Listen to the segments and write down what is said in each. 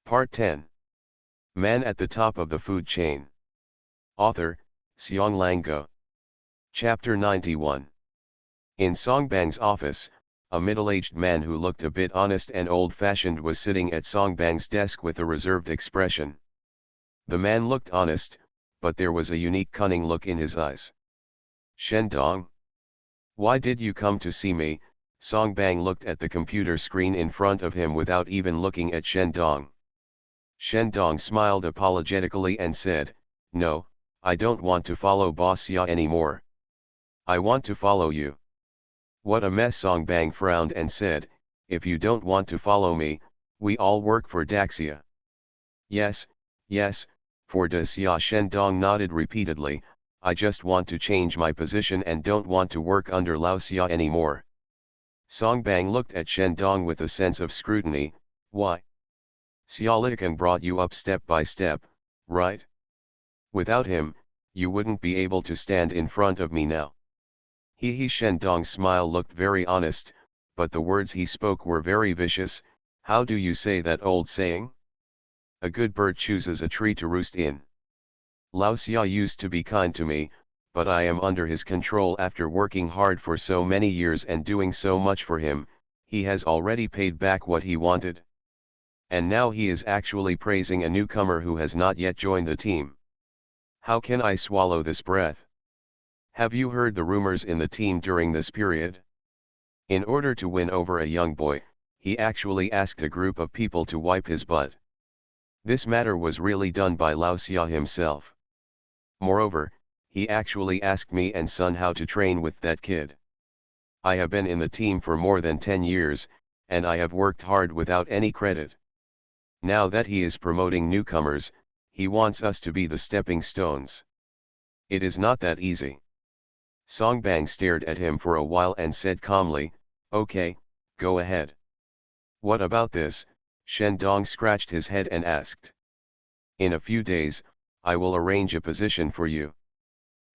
Part 10. Man at the Top of the Food Chain. Author, Seong-Lang Go. Chapter 91. In Songbang's office, a middle-aged man who looked a bit honest and old-fashioned was sitting at Songbang's desk with a reserved expression. The man looked honest, but there was a unique cunning look in his eyes. "Shendong? Why did you come to see me?" Songbang looked at the computer screen in front of him without even looking at Shendong. Shendong smiled apologetically and said, "No, I don't want to follow Boss Ya anymore. I want to follow you." "What a mess!" Songbang frowned and said, "If you don't want to follow me, we all work for Daxia." Yes, for Daxia." Shendong nodded repeatedly, "I just want to change my position and don't want to work under Lao Xia anymore." Songbang looked at Shendong with a sense of scrutiny. "Why? SpecialAbilities brought you up step by step, right? Without him, you wouldn't be able to stand in front of me now." Shendong's smile looked very honest, but the words he spoke were very vicious. "How do you say that old saying? A good bird chooses a tree to roost in. Lao Xia used to be kind to me, but I am under his control after working hard for so many years and doing so much for him. He has already paid back what he wanted. And now he is actually praising a newcomer who has not yet joined the team. How can I swallow this breath? Have you heard the rumors in the team during this period? In order to win over a young boy, he actually asked a group of people to wipe his butt. This matter was really done by Lao Xia himself. Moreover, he actually asked me and Sun how to train with that kid. I have been in the team for more than 10 years, and I have worked hard without any credit. Now that he is promoting newcomers, he wants us to be the stepping stones. It is not that easy." Songbang stared at him for a while and said calmly, "Okay, go ahead." "What about this?" Shendong scratched his head and asked. "In a few days, I will arrange a position for you."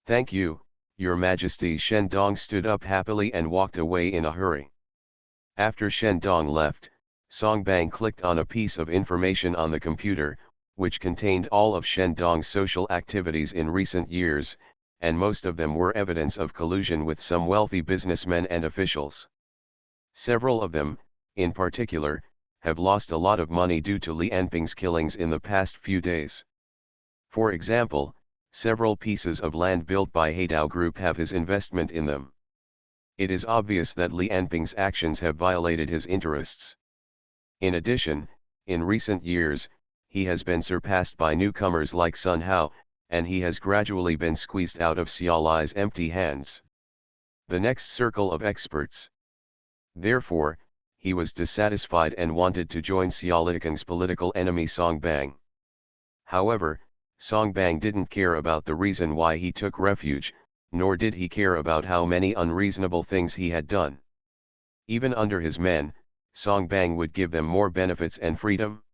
"Thank you, Your Majesty." Shendong stood up happily and walked away in a hurry. After Shendong left, Songbang clicked on a piece of information on the computer, which contained all of Shendong's social activities in recent years, and most of them were evidence of collusion with some wealthy businessmen and officials. Several of them, in particular, have lost a lot of money due to Li Anping's killings in the past few days. For example, several pieces of land built by Haidao Group have his investment in them. It is obvious that Li Anping's actions have violated his interests. In addition, in recent years, he has been surpassed by newcomers like Sun Hao, and he has gradually been squeezed out of Xiaolai's empty hands. The next circle of experts. Therefore, he was dissatisfied and wanted to join SpecialAbilities' political enemy Songbang. However, Songbang didn't care about the reason why he took refuge, nor did he care about how many unreasonable things he had done. Even under his men, Songbang would give them more benefits and freedom.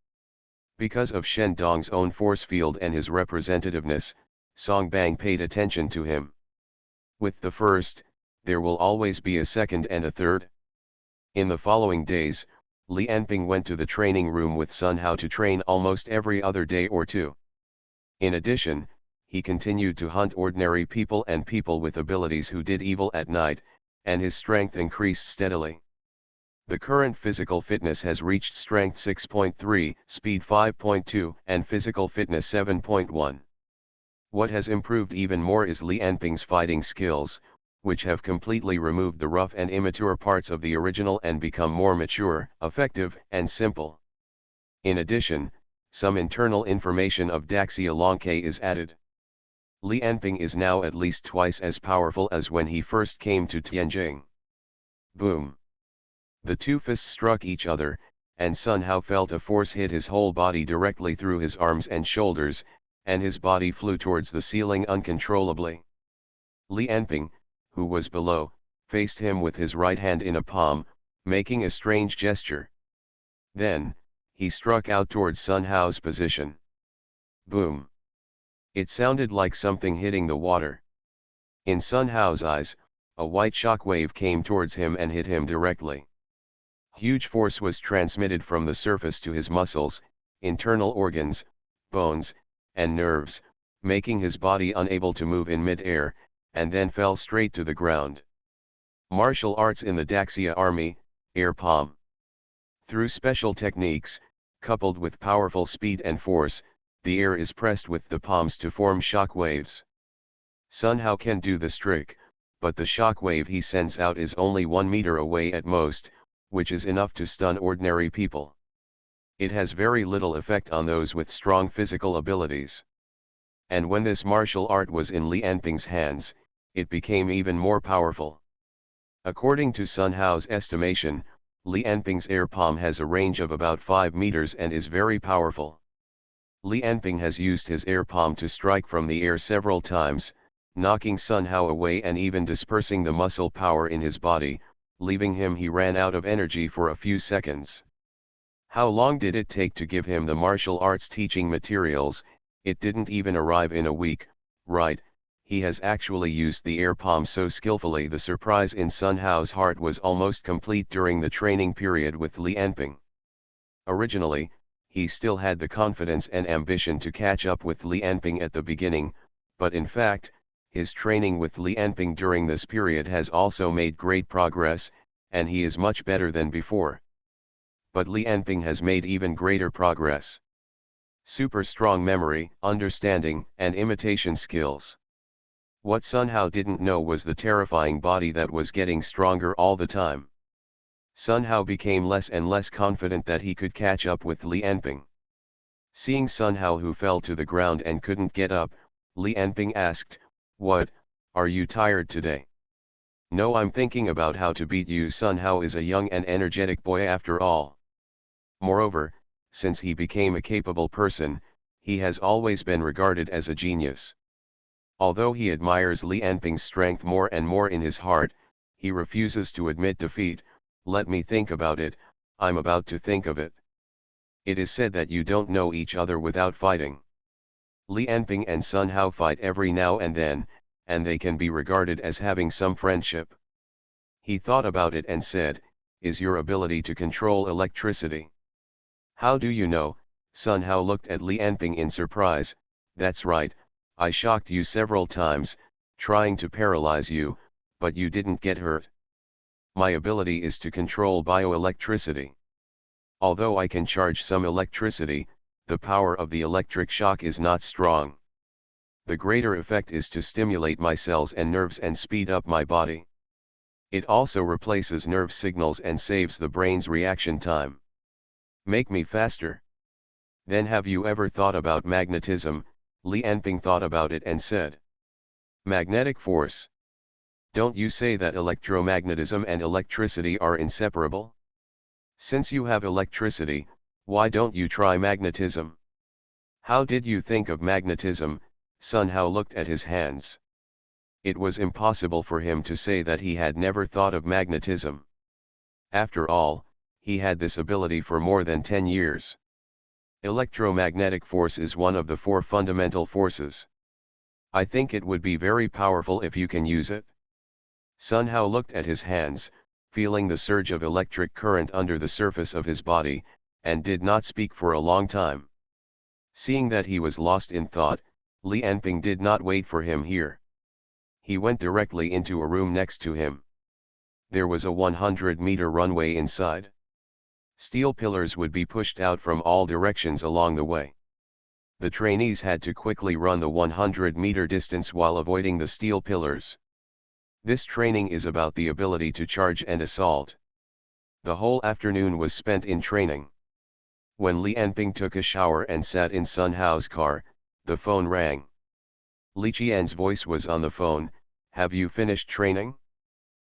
Because of Shendong's own force field and his representativeness, Songbang paid attention to him. With the first, there will always be a second and a third. In the following days, Li Anping went to the training room with Sun Hao to train almost every other day or two. In addition, he continued to hunt ordinary people and people with abilities who did evil at night, and his strength increased steadily. The current physical fitness has reached strength 6.3, speed 5.2, and physical fitness 7.1. What has improved even more is Li Anping's fighting skills, which have completely removed the rough and immature parts of the original and become more mature, effective, and simple. In addition, some internal information of Daxia Longke is added. Li Anping is now at least twice as powerful as when he first came to Tianjing. Boom! The two fists struck each other, and Sun Hao felt a force hit his whole body directly through his arms and shoulders, and his body flew towards the ceiling uncontrollably. Li Anping, who was below, faced him with his right hand in a palm, making a strange gesture. Then, he struck out towards Sun Hao's position. Boom! It sounded like something hitting the water. In Sun Hao's eyes, a white shockwave came towards him and hit him directly. Huge force was transmitted from the surface to his muscles, internal organs, bones, and nerves, making his body unable to move in mid-air, and then fell straight to the ground. Martial arts in the Daxia Army, air palm. Through special techniques, coupled with powerful speed and force, the air is pressed with the palms to form shock waves. Sun Hao can do this trick, but the shock wave he sends out is only 1 meter away at most, which is enough to stun ordinary people. It has very little effect on those with strong physical abilities. And when this martial art was in Li Anping's hands, it became even more powerful. According to Sun Hao's estimation, Li Anping's air palm has a range of about 5 meters and is very powerful. Li Anping has used his air palm to strike from the air several times, knocking Sun Hao away and even dispersing the muscle power in his body, leaving him he ran out of energy for a few seconds. How long did it take to give him the martial arts teaching materials? It didn't even arrive in a week, right? He has actually used the air palm so skillfully. The surprise in Sun Hao's heart was almost complete during the training period with Li Anping. Originally, he still had the confidence and ambition to catch up with Li Anping at the beginning, but in fact, his training with Li Anping during this period has also made great progress, and he is much better than before. But Li Anping has made even greater progress. Super strong memory, understanding, and imitation skills. What Sun Hao didn't know was the terrifying body that was getting stronger all the time. Sun Hao became less and less confident that he could catch up with Li Anping. Seeing Sun Hao, who fell to the ground and couldn't get up, Li Anping asked, "What, are you tired today?" "No, I'm thinking about how to beat you." Sun Hao is a young and energetic boy after all. Moreover, since he became a capable person, he has always been regarded as a genius. Although he admires Li Anping's strength more and more in his heart, he refuses to admit defeat. "Let me think about it, I'm about to think of it." It is said that you don't know each other without fighting. Li Anping and Sun Hao fight every now and then, and they can be regarded as having some friendship. He thought about it and said, "Is your ability to control electricity?" "How do you know?" Sun Hao looked at Li Anping in surprise. "That's right, I shocked you several times, trying to paralyze you, but you didn't get hurt. My ability is to control bioelectricity. Although I can charge some electricity, the power of the electric shock is not strong. The greater effect is to stimulate my cells and nerves and speed up my body. It also replaces nerve signals and saves the brain's reaction time. Make me faster." "Then have you ever thought about magnetism?" Li Anping thought about it and said. "Magnetic force. Don't you say that electromagnetism and electricity are inseparable? Since you have electricity, why don't you try magnetism?" "How did you think of magnetism?" Sun Hao looked at his hands. It was impossible for him to say that he had never thought of magnetism. After all, he had this ability for more than 10 years. Electromagnetic force is one of the 4 fundamental forces. I think it would be very powerful if you can use it. Sun Hao looked at his hands, feeling the surge of electric current under the surface of his body, and did not speak for a long time. Seeing that he was lost in thought, Li Anping did not wait for him here. He went directly into a room next to him. There was a 100-meter runway inside. Steel pillars would be pushed out from all directions along the way. The trainees had to quickly run the 100-meter distance while avoiding the steel pillars. This training is about the ability to charge and assault. The whole afternoon was spent in training. When Li Anping took a shower and sat in Sun Hao's car, the phone rang. Li Qian's voice was on the phone. "Have you finished training?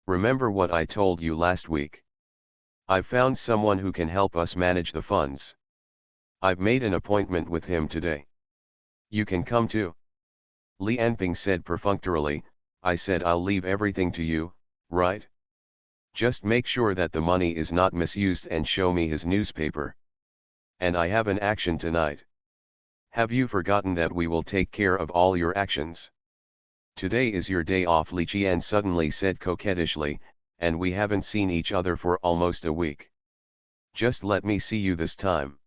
Remember what I told you last week? I've found someone who can help us manage the funds. I've made an appointment with him today. You can come too." Li Anping said perfunctorily, "I said I'll leave everything to you, right? Just make sure that the money is not misused and show me his newspaper. And I have an action tonight. Have you forgotten that we will take care of all your actions? Today is your day off," Li Qian suddenly said coquettishly, "and we haven't seen each other for almost a week. Just let me see you this time."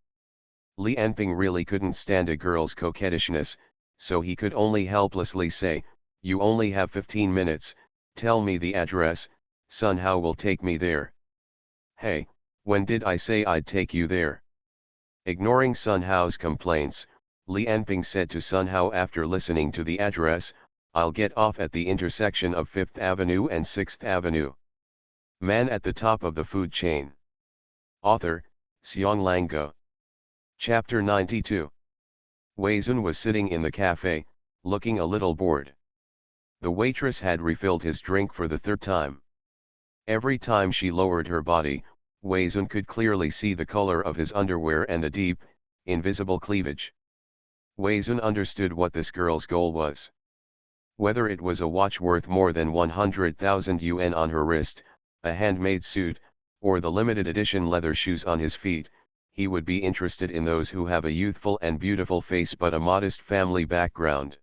Li Enping really couldn't stand a girl's coquettishness, so he could only helplessly say, "You only have 15 minutes, tell me the address, Sun Hao will take me there." "Hey, when did I say I'd take you there?" Ignoring Sun Hao's complaints, Li Enping said to Sun Hao after listening to the address, "I'll get off at the intersection of 5th Avenue and 6th Avenue. Man at the top of the food chain." Author, Xianglang Guo. Chapter 92. Wei Zun was sitting in the cafe, looking a little bored. The waitress had refilled his drink for the third time. Every time she lowered her body, Wei Zun could clearly see the color of his underwear and the deep, invisible cleavage. Wei Zun understood what this girl's goal was. Whether it was a watch worth more than 100,000 yuan on her wrist, a handmade suit, or the limited edition leather shoes on his feet, he would be interested in those who have a youthful and beautiful face but a modest family background.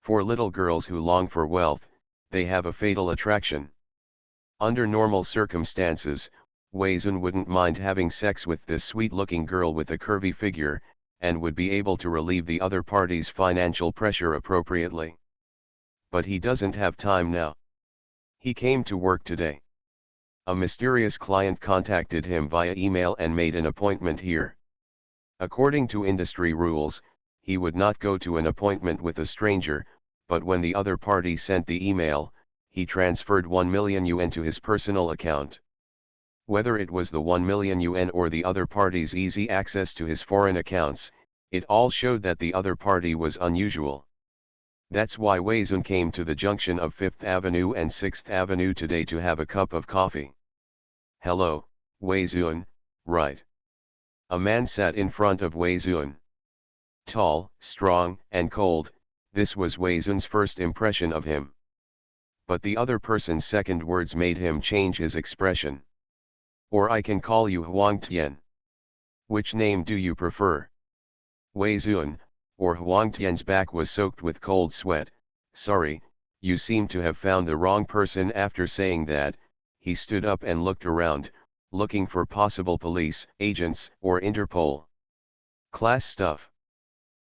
For little girls who long for wealth, they have a fatal attraction. Under normal circumstances, Wei Zun wouldn't mind having sex with this sweet-looking girl with a curvy figure, and would be able to relieve the other party's financial pressure appropriately. But he doesn't have time now. He came to work today. A mysterious client contacted him via email and made an appointment here. According to industry rules, he would not go to an appointment with a stranger, but when the other party sent the email, he transferred 1 million yuan to his personal account. Whether it was the 1 million yuan or the other party's easy access to his foreign accounts, it all showed that the other party was unusual. That's why Wei Zun came to the junction of 5th Avenue and 6th Avenue today to have a cup of coffee. "Hello, Wei Zun, right?" A man sat in front of Wei Zun. Tall, strong, and cold, this was Wei Zun's first impression of him. But the other person's second words made him change his expression. "Or I can call you Huang Tian. Which name do you prefer?" Wei Zun, or Huang Tian's back was soaked with cold sweat. "Sorry, you seem to have found the wrong person." After saying that, he stood up and looked around, looking for possible police agents or Interpol. "Class stuff.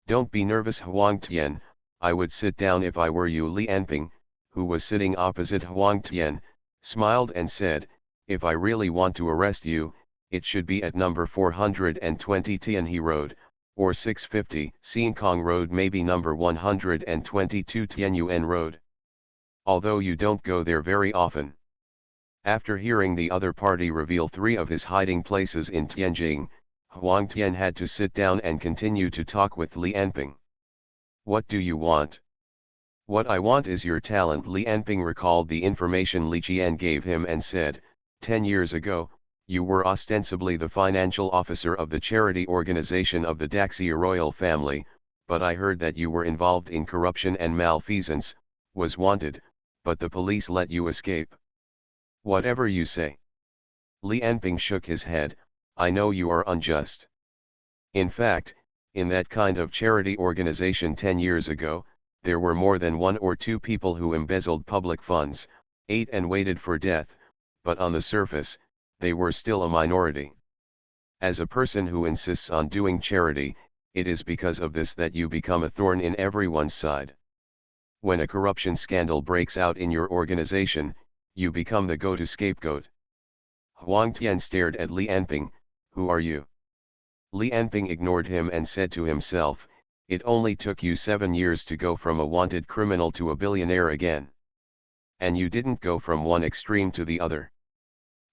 Don't be nervous, Huang Tian, I would sit down if I were you." Li Enping, who was sitting opposite Huang Tian, smiled and said, "If I really want to arrest you, it should be at number 420 Tianhe Road, or 650 Xingkong Road, maybe number 122 Tianyuan Road. Although you don't go there very often." After hearing the other party reveal 3 of his hiding places in Tianjin, Huang Tian had to sit down and continue to talk with Li Enping. "What do you want?" "What I want is your talent." Li Enping recalled the information Li Qian gave him and said, 10 years ago, you were ostensibly the financial officer of the charity organization of the Daxia royal family, but I heard that you were involved in corruption and malfeasance, was wanted, but the police let you escape." "Whatever you say." Li Enping shook his head, "I know you are unjust. In fact, in that kind of charity organization 10 years ago, there were more than 1 or 2 people who embezzled public funds, ate and waited for death, but on the surface, they were still a minority. As a person who insists on doing charity, it is because of this that you become a thorn in everyone's side. When a corruption scandal breaks out in your organization, you become the go-to scapegoat." Huang Tian stared at Li Enping. "Who are you?" Li Enping ignored him and said to himself, "It only took you 7 years to go from a wanted criminal to a billionaire again. And you didn't go from one extreme to the other.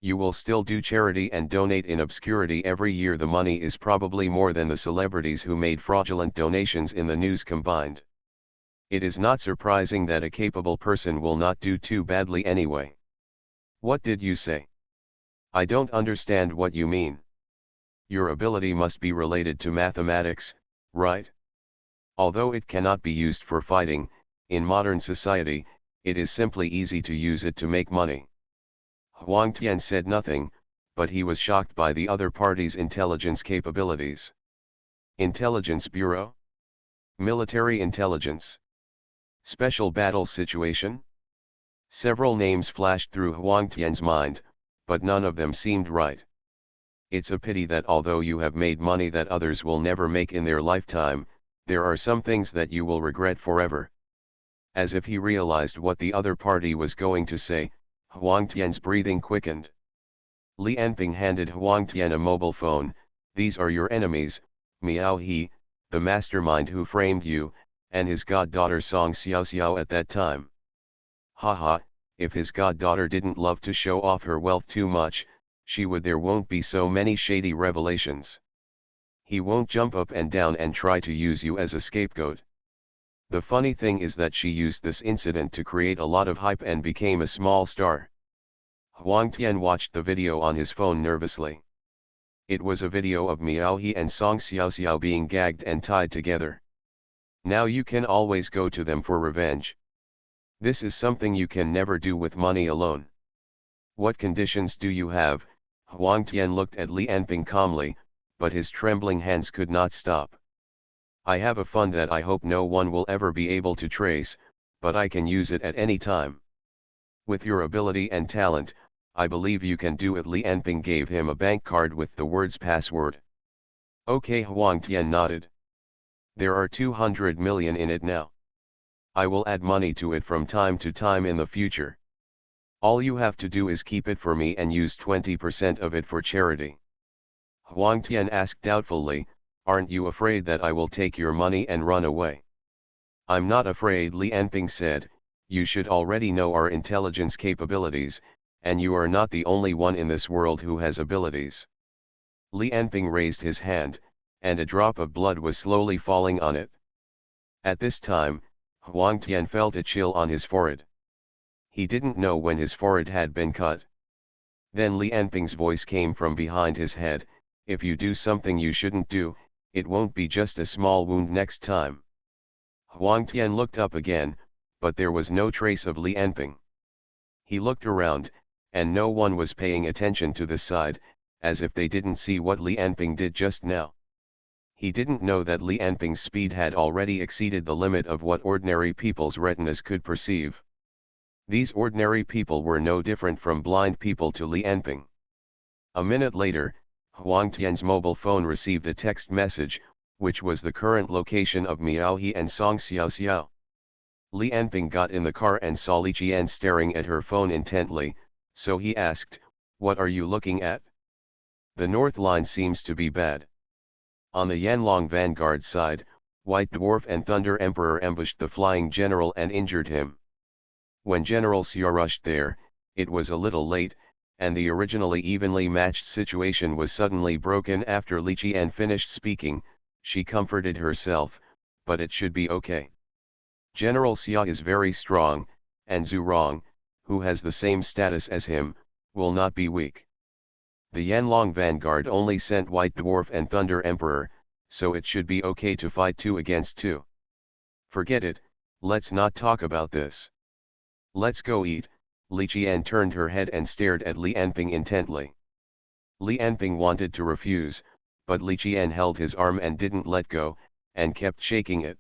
You will still do charity and donate in obscurity every year. The money is probably more than the celebrities who made fraudulent donations in the news combined. It is not surprising that a capable person will not do too badly anyway." "What did you say? I don't understand what you mean." "Your ability must be related to mathematics, right? Although it cannot be used for fighting, in modern society, it is simply easy to use it to make money." Huang Tian said nothing, but he was shocked by the other party's intelligence capabilities. Intelligence Bureau? Military intelligence? Special battle situation? Several names flashed through Huang Tian's mind, but none of them seemed right. It's a pity that although you have made money that others will never make in their lifetime, there are some things that you will regret forever. As if he realized what the other party was going to say, Huang Tian's breathing quickened. Li Anping handed Huang Tian a mobile phone. These are your enemies, Miao He, the mastermind who framed you, and his goddaughter Song Xiao Xiao at that time. Haha, if his goddaughter didn't love to show off her wealth too much, there won't be so many shady revelations. He won't jump up and down and try to use you as a scapegoat. The funny thing is that she used this incident to create a lot of hype and became a small star. Huang Tian watched the video on his phone nervously. It was a video of Miao He and Song Xiao Xiao being gagged and tied together. Now you can always go to them for revenge. This is something you can never do with money alone. What conditions do you have? Huang Tian looked at Li Anping calmly, but his trembling hands could not stop. I have a fund that I hope no one will ever be able to trace, but I can use it at any time. With your ability and talent, I believe you can do it. Li Anping gave him a bank card with the words password. Okay, Huang Tian nodded. There are 200 million in it now. I will add money to it from time to time in the future. All you have to do is keep it for me and use 20% of it for charity. Huang Tian asked doubtfully, aren't you afraid that I will take your money and run away? I'm not afraid, Li Anping said. You should already know our intelligence capabilities, and you are not the only one in this world who has abilities. Li Anping raised his hand, and a drop of blood was slowly falling on it. At this time, Huang Tian felt a chill on his forehead. He didn't know when his forehead had been cut. Then Li Anping's voice came from behind his head, if you do something you shouldn't do, it won't be just a small wound next time. Huang Tian looked up again, but there was no trace of Li Anping. He looked around, and no one was paying attention to the side, as if they didn't see what Li Anping did just now. He didn't know that Li Anping's speed had already exceeded the limit of what ordinary people's retinas could perceive. These ordinary people were no different from blind people to Li Anping. A minute later, Huang Tian's mobile phone received a text message, which was the current location of Miao He and Song Xiao Xiao. Li Anping got in the car and saw Li Qian staring at her phone intently, so he asked, what are you looking at? The north line seems to be bad. On the Yanlong vanguard side, White Dwarf and Thunder Emperor ambushed the flying general and injured him. When General Xia rushed there, it was a little late, and the originally evenly matched situation was suddenly broken after Li Qian finished speaking. She comforted herself, but it should be okay. General Xia is very strong, and Zhu Rong, who has the same status as him, will not be weak. The Yanlong vanguard only sent White Dwarf and Thunder Emperor, so it should be okay to fight 2 against 2. Forget it, let's not talk about this. Let's go eat. Li Qian turned her head and stared at Li Anping intently. Li Anping wanted to refuse, but Li Qian held his arm and didn't let go, and kept shaking it.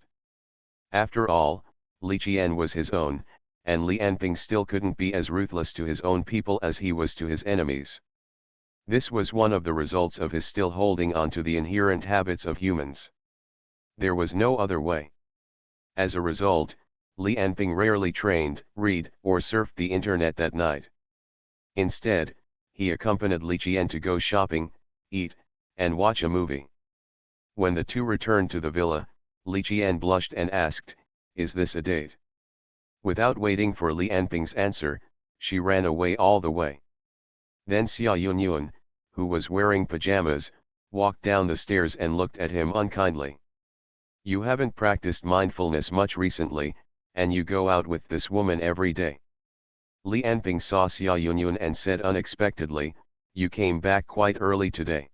After all, Li Qian was his own, and Li Anping still couldn't be as ruthless to his own people as he was to his enemies. This was one of the results of his still holding on to the inherent habits of humans. There was no other way. As a result, Li Anping rarely trained, read, or surfed the internet that night. Instead, he accompanied Li Qian to go shopping, eat, and watch a movie. When the two returned to the villa, Li Qian blushed and asked, is this a date? Without waiting for Li Anping's answer, she ran away all the way. Then Xia Yunyun, who was wearing pajamas, walked down the stairs and looked at him unkindly. You haven't practiced mindfulness much recently, and you go out with this woman every day. Li Anping saw Xia Yunyun and said unexpectedly, you came back quite early today.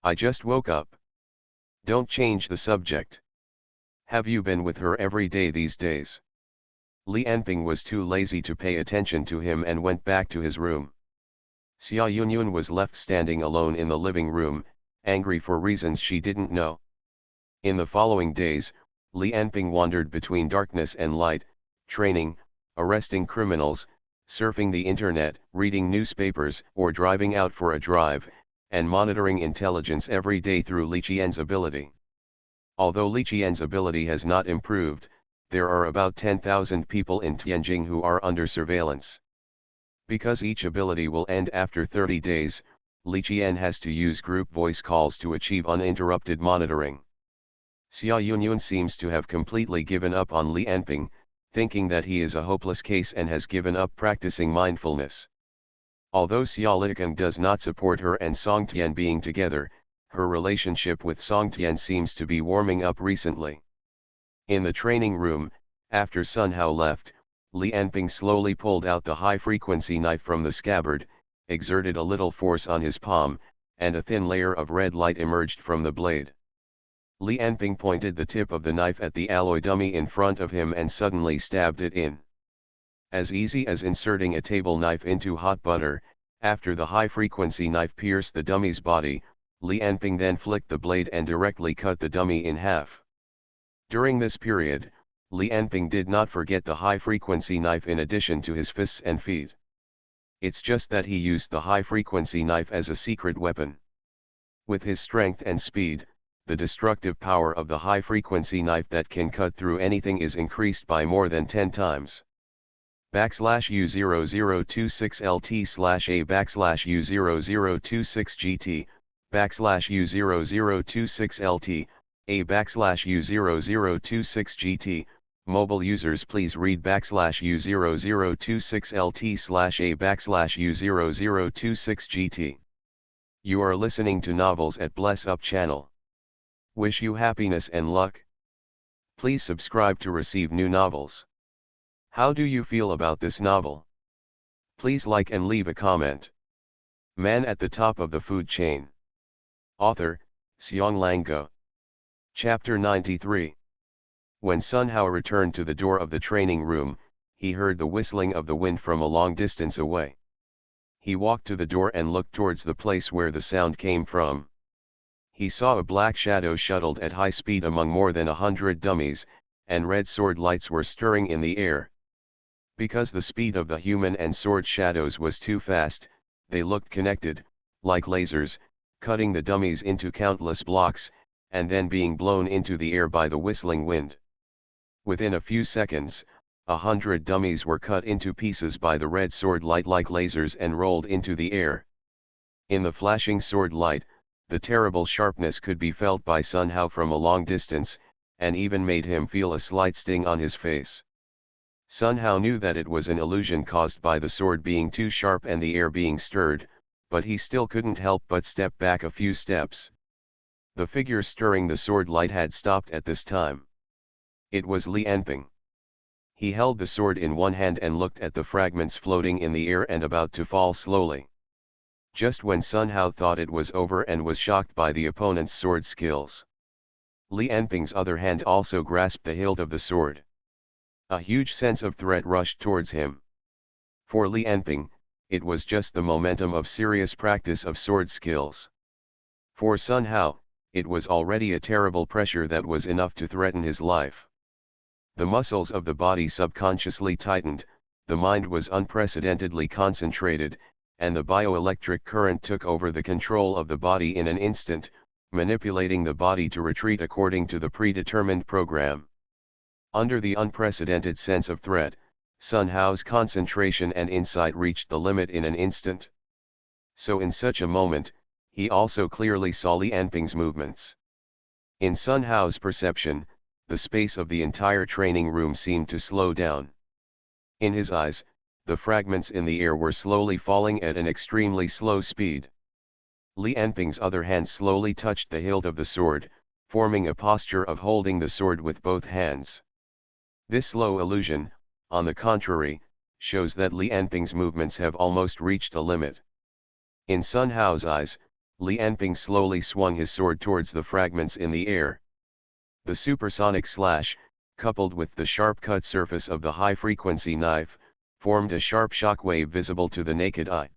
I just woke up. Don't change the subject. Have you been with her every day these days? Li Anping was too lazy to pay attention to him and went back to his room. Xia Yunyun was left standing alone in the living room, angry for reasons she didn't know. In the following days, Li Anping wandered between darkness and light, training, arresting criminals, surfing the internet, reading newspapers, or driving out for a drive, and monitoring intelligence every day through Li Qian's ability. Although Li Qian's ability has not improved, there are about 10,000 people in Tianjing who are under surveillance. Because each ability will end after 30 days, Li Qian has to use group voice calls to achieve uninterrupted monitoring. Xia Yunyun seems to have completely given up on Li Anping, thinking that he is a hopeless case and has given up practicing mindfulness. Although Xia Litekang does not support her and Song Tian being together, her relationship with Song Tian seems to be warming up recently. In the training room, after Sun Hao left, Li Anping slowly pulled out the high-frequency knife from the scabbard, exerted a little force on his palm, and a thin layer of red light emerged from the blade. Li Anping pointed the tip of the knife at the alloy dummy in front of him and suddenly stabbed it in. As easy as inserting a table knife into hot butter, after the high-frequency knife pierced the dummy's body, Li Anping then flicked the blade and directly cut the dummy in half. During this period, Li Anping did not forget the high-frequency knife in addition to his fists and feet. It's just that he used the high-frequency knife as a secret weapon. With his strength and speed, the destructive power of the high-frequency knife that can cut through anything is increased by more than 10 times. /U0026LT/A/U0026GT, /U0026LT, A/U0026GT, mobile users please read /U0026LT/A/U0026GT. You are listening to Novels at Bless Up channel. Wish you happiness and luck. Please subscribe to receive new novels. How do you feel about this novel? Please like and leave a comment. Man at the Top of the Food Chain. Author, Xiong Lango. Chapter 93. When Sun Hao returned to the door of the training room, he heard the whistling of the wind from a long distance away. He walked to the door and looked towards the place where the sound came from. He saw a black shadow shuttled at high speed among more than 100 dummies, and red sword lights were stirring in the air. Because the speed of the human and sword shadows was too fast, they looked connected, like lasers, cutting the dummies into countless blocks, and then being blown into the air by the whistling wind. Within a few seconds, 100 dummies were cut into pieces by the red sword light like lasers and rolled into the air. In the flashing sword light, the terrible sharpness could be felt by Sun Hao from a long distance, and even made him feel a slight sting on his face. Sun Hao knew that it was an illusion caused by the sword being too sharp and the air being stirred, but he still couldn't help but step back a few steps. The figure stirring the sword light had stopped at this time. It was Li Anping. He held the sword in one hand and looked at the fragments floating in the air and about to fall slowly. Just when Sun Hao thought it was over and was shocked by the opponent's sword skills, Li Anping's other hand also grasped the hilt of the sword. A huge sense of threat rushed towards him. For Li Anping, it was just the momentum of serious practice of sword skills. For Sun Hao, it was already a terrible pressure that was enough to threaten his life. The muscles of the body subconsciously tightened, the mind was unprecedentedly concentrated, and the bioelectric current took over the control of the body in an instant, manipulating the body to retreat according to the predetermined program. Under the unprecedented sense of threat, Sun Hao's concentration and insight reached the limit in an instant. So in such a moment, he also clearly saw Li Anping's movements. In Sun Hao's perception, the space of the entire training room seemed to slow down. In his eyes, the fragments in the air were slowly falling at an extremely slow speed. Li Anping's other hand slowly touched the hilt of the sword, forming a posture of holding the sword with both hands. This slow illusion, on the contrary, shows that Li Anping's movements have almost reached a limit. In Sun Hao's eyes, Li Anping slowly swung his sword towards the fragments in the air. The supersonic slash, coupled with the sharp cut surface of the high-frequency knife, formed a sharp shockwave visible to the naked eye.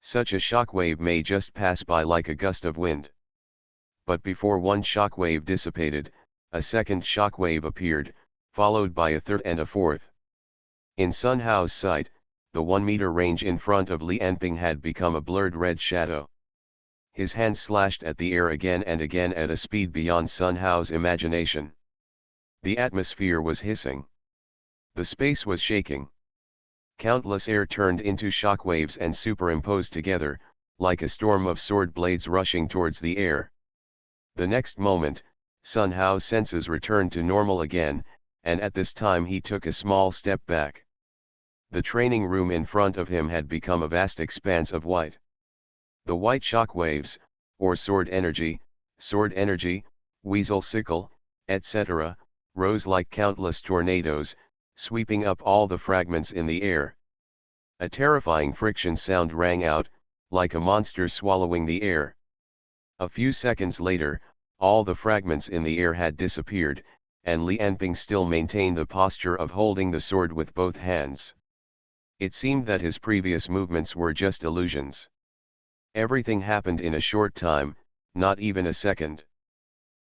Such a shockwave may just pass by like a gust of wind. But before one shockwave dissipated, a second shockwave appeared, followed by a third and a fourth. In Sun Hao's sight, the 1-meter range in front of Li Anping had become a blurred red shadow. His hands slashed at the air again and again at a speed beyond Sun Hao's imagination. The atmosphere was hissing. The space was shaking. Countless air turned into shock waves and superimposed together, like a storm of sword blades rushing towards the air. The next moment, Sun Hao's senses returned to normal again, and at this time he took a small step back. The training room in front of him had become a vast expanse of white. The white shock waves, or sword energy, weasel sickle, etc., rose like countless tornadoes, sweeping up all the fragments in the air. A terrifying friction sound rang out, like a monster swallowing the air. A few seconds later, all the fragments in the air had disappeared, and Li Anping still maintained the posture of holding the sword with both hands. It seemed that his previous movements were just illusions. Everything happened in a short time, not even a second.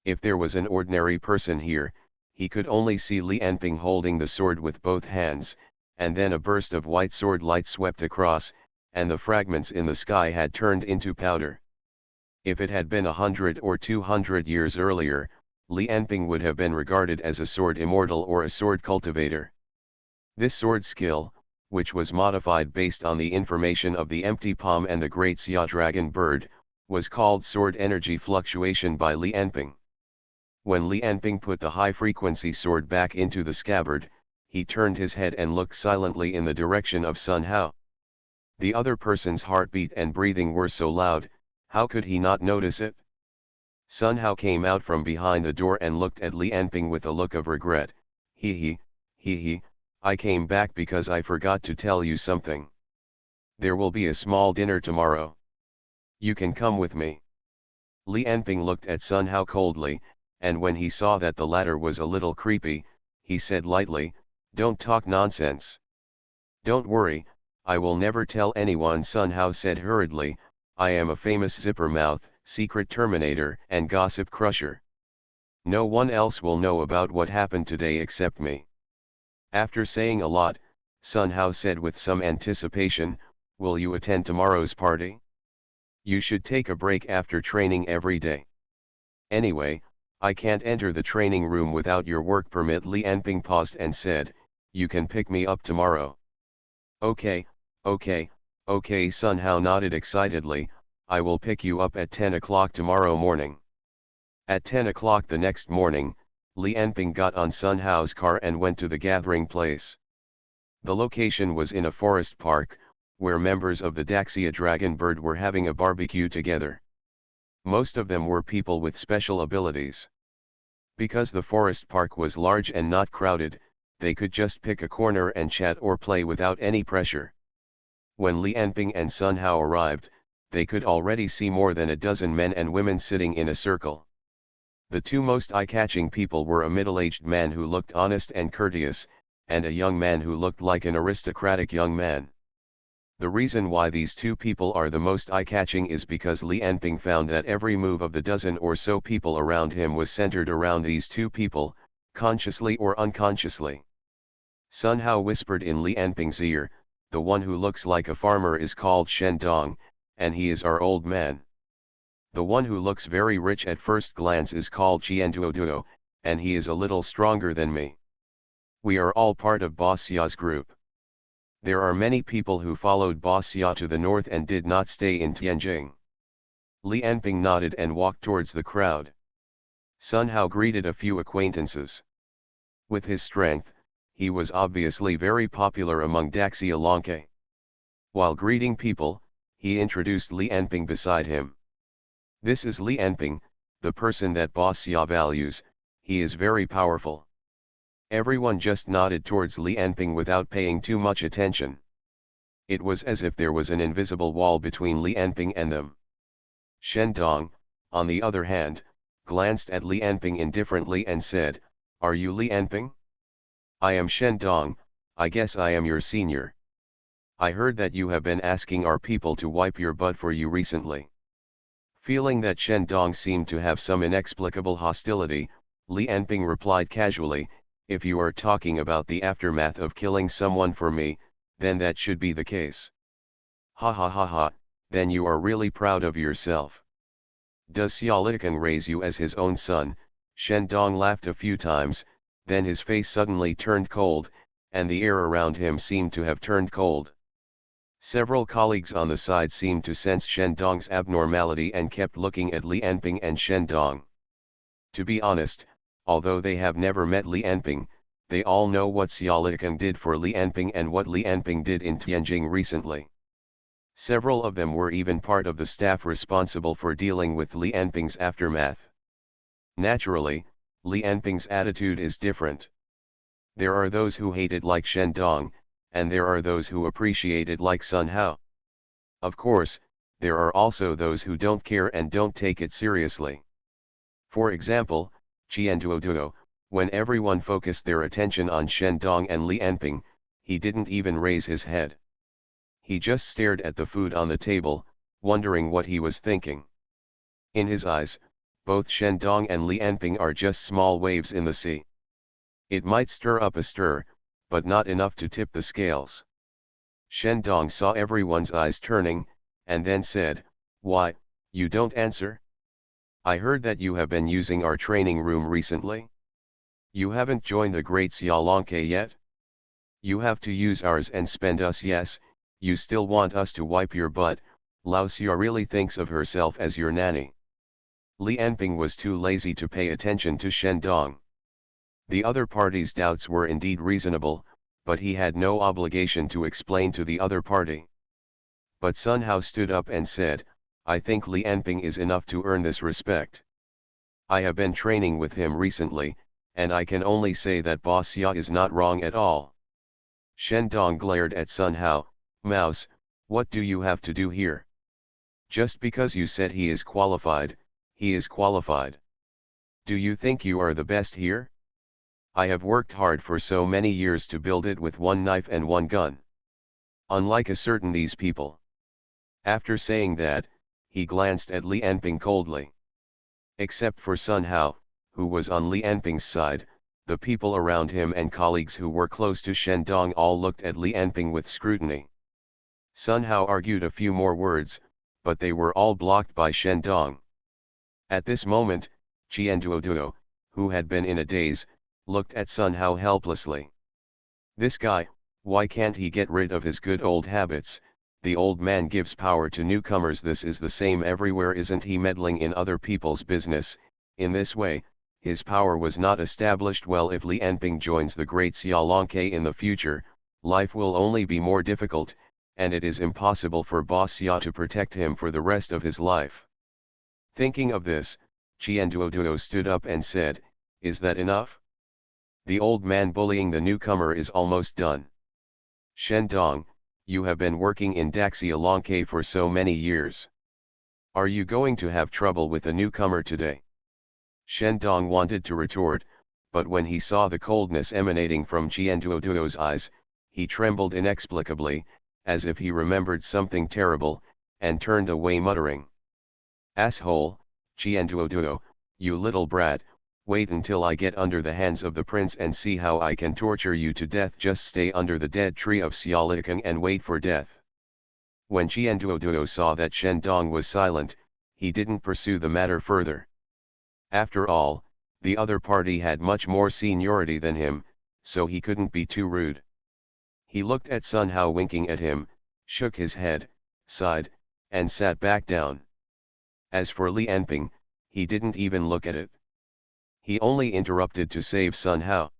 If there was an ordinary person here, he could only see Li Anping holding the sword with both hands, and then a burst of white sword light swept across, and the fragments in the sky had turned into powder. If it had been 100 or 200 years earlier, Li Anping would have been regarded as a sword immortal or a sword cultivator. This sword skill, which was modified based on the information of the empty palm and the great Xia dragon bird, was called sword energy fluctuation by Li Anping. When Li Anping put the high-frequency sword back into the scabbard, he turned his head and looked silently in the direction of Sun Hao. The other person's heartbeat and breathing were so loud, how could he not notice it? Sun Hao came out from behind the door and looked at Li Anping with a look of regret. He, I came back because I forgot to tell you something. There will be a small dinner tomorrow. You can come with me. Li Anping looked at Sun Hao coldly, and when he saw that the latter was a little creepy, he said lightly, "Don't talk nonsense." "Don't worry, I will never tell anyone," Sun Hao said hurriedly. "I am a famous zipper mouth, secret terminator and gossip crusher. No one else will know about what happened today except me." After saying a lot, Sun Hao said with some anticipation, "Will you attend tomorrow's party? You should take a break after training every day. Anyway, I can't enter the training room without your work permit." Li Anping paused and said, "You can pick me up tomorrow." Okay, Sun Hao nodded excitedly. "I will pick you up at 10 o'clock tomorrow morning." At 10 o'clock the next morning, Li Anping got on Sun Hao's car and went to the gathering place. The location was in a forest park, where members of the Daxia dragon bird were having a barbecue together. Most of them were people with special abilities. Because the forest park was large and not crowded, they could just pick a corner and chat or play without any pressure. When Li Anping and Sun Hao arrived, they could already see more than a dozen men and women sitting in a circle. The two most eye-catching people were a middle-aged man who looked honest and courteous, and a young man who looked like an aristocratic young man. The reason why these two people are the most eye-catching is because Li Anping found that every move of the dozen or so people around him was centered around these two people, consciously or unconsciously. Sun Hao whispered in Li Anping's ear, "The one who looks like a farmer is called Shen Dong, and he is our old man. The one who looks very rich at first glance is called Qianduoduo, and he is a little stronger than me. We are all part of Boss Xia's group." There are many people who followed Boss Xia to the north and did not stay in Tianjing. Li Anping nodded and walked towards the crowd. Sun Hao greeted a few acquaintances. With his strength, he was obviously very popular among Daxia Lonke. While greeting people, he introduced Li Anping beside him. "This is Li Anping, the person that Boss Xia values. He is very powerful." Everyone just nodded towards Li Anping without paying too much attention. It was as if there was an invisible wall between Li Anping and them. Shen Dong, on the other hand, glanced at Li Anping indifferently and said, "Are you Li Anping?" "I am Shen Dong, I guess I am your senior. I heard that you have been asking our people to wipe your butt for you recently." Feeling that Shen Dong seemed to have some inexplicable hostility, Li Anping replied casually, "If you are talking about the aftermath of killing someone for me, then that should be the case." "Ha ha ha ha, then you are really proud of yourself." Does SpecialAbilities raise you as his own son? Shendong laughed a few times, then his face suddenly turned cold, and the air around him seemed to have turned cold. Several colleagues on the side seemed to sense Shendong's abnormality and kept looking at Li Anping and Shendong. To be honest, although they have never met Li Anping, they all know what SpecialAbilities did for Li Anping and what Li Anping did in Tianjin recently. Several of them were even part of the staff responsible for dealing with Li Anping's aftermath. Naturally, Li Anping's attitude is different. There are those who hate it like Shendong, and there are those who appreciate it like Sun Hao. Of course, there are also those who don't care and don't take it seriously. For example, Qianduoduo, when everyone focused their attention on Shendong and Li Anping, he didn't even raise his head. He just stared at the food on the table, wondering what he was thinking. In his eyes, both Shendong and Li Anping are just small waves in the sea. It might stir up a stir, but not enough to tip the scales. Shendong saw everyone's eyes turning, and then said, "Why, you don't answer? I heard that you have been using our training room recently. You haven't joined the Great SpecialAbilities yet? You have to use ours and spend us. Yes, you still want us to wipe your butt." Lao Xia really thinks of herself as your nanny. Li Anping was too lazy to pay attention to Shendong. The other party's doubts were indeed reasonable, but he had no obligation to explain to the other party. But Sun Hao stood up and said, "I think Li Anping is enough to earn this respect. I have been training with him recently, and I can only say that Boss Ya is not wrong at all." Shendong glared at Sun Hao. "Mouse, what do you have to do here? Just because you said he is qualified, he is qualified. Do you think you are the best here? I have worked hard for so many years to build it with one knife and one gun. Unlike a certain these people." After saying that, he glanced at Li Anping coldly. Except for Sun Hao, who was on Li Anping's side, the people around him and colleagues who were close to Shendong all looked at Li Anping with scrutiny. Sun Hao argued a few more words, but they were all blocked by Shendong. At this moment, Qianduoduo, who had been in a daze, looked at Sun Hao helplessly. "This guy, why can't he get rid of his good old habits? The old man gives power to newcomers. This is the same everywhere. Isn't he meddling in other people's business?" In this way, his power was not established well. If Li Anping joins the Great SpecialAbilities in the future, life will only be more difficult, and it is impossible for Boss Ya to protect him for the rest of his life. Thinking of this, Qianduoduo stood up and said, "Is that enough? The old man bullying the newcomer is almost done. Shendong, you have been working in SpecialAbilities for so many years. Are you going to have trouble with the newcomer today?" Shendong wanted to retort, but when he saw the coldness emanating from Qianduoduo's eyes, he trembled inexplicably, as if he remembered something terrible, and turned away muttering, "Asshole, Qianduoduo, you little brat, wait until I get under the hands of the prince and see how I can torture you to death. Just stay under the dead tree of SpecialAbilities and wait for death." When Qianduoduo saw that Shendong was silent, he didn't pursue the matter further. After all, the other party had much more seniority than him, so he couldn't be too rude. He looked at Sun Hao winking at him, shook his head, sighed, and sat back down. As for Li Anping, he didn't even look at it. He only interrupted to save Sun Hao.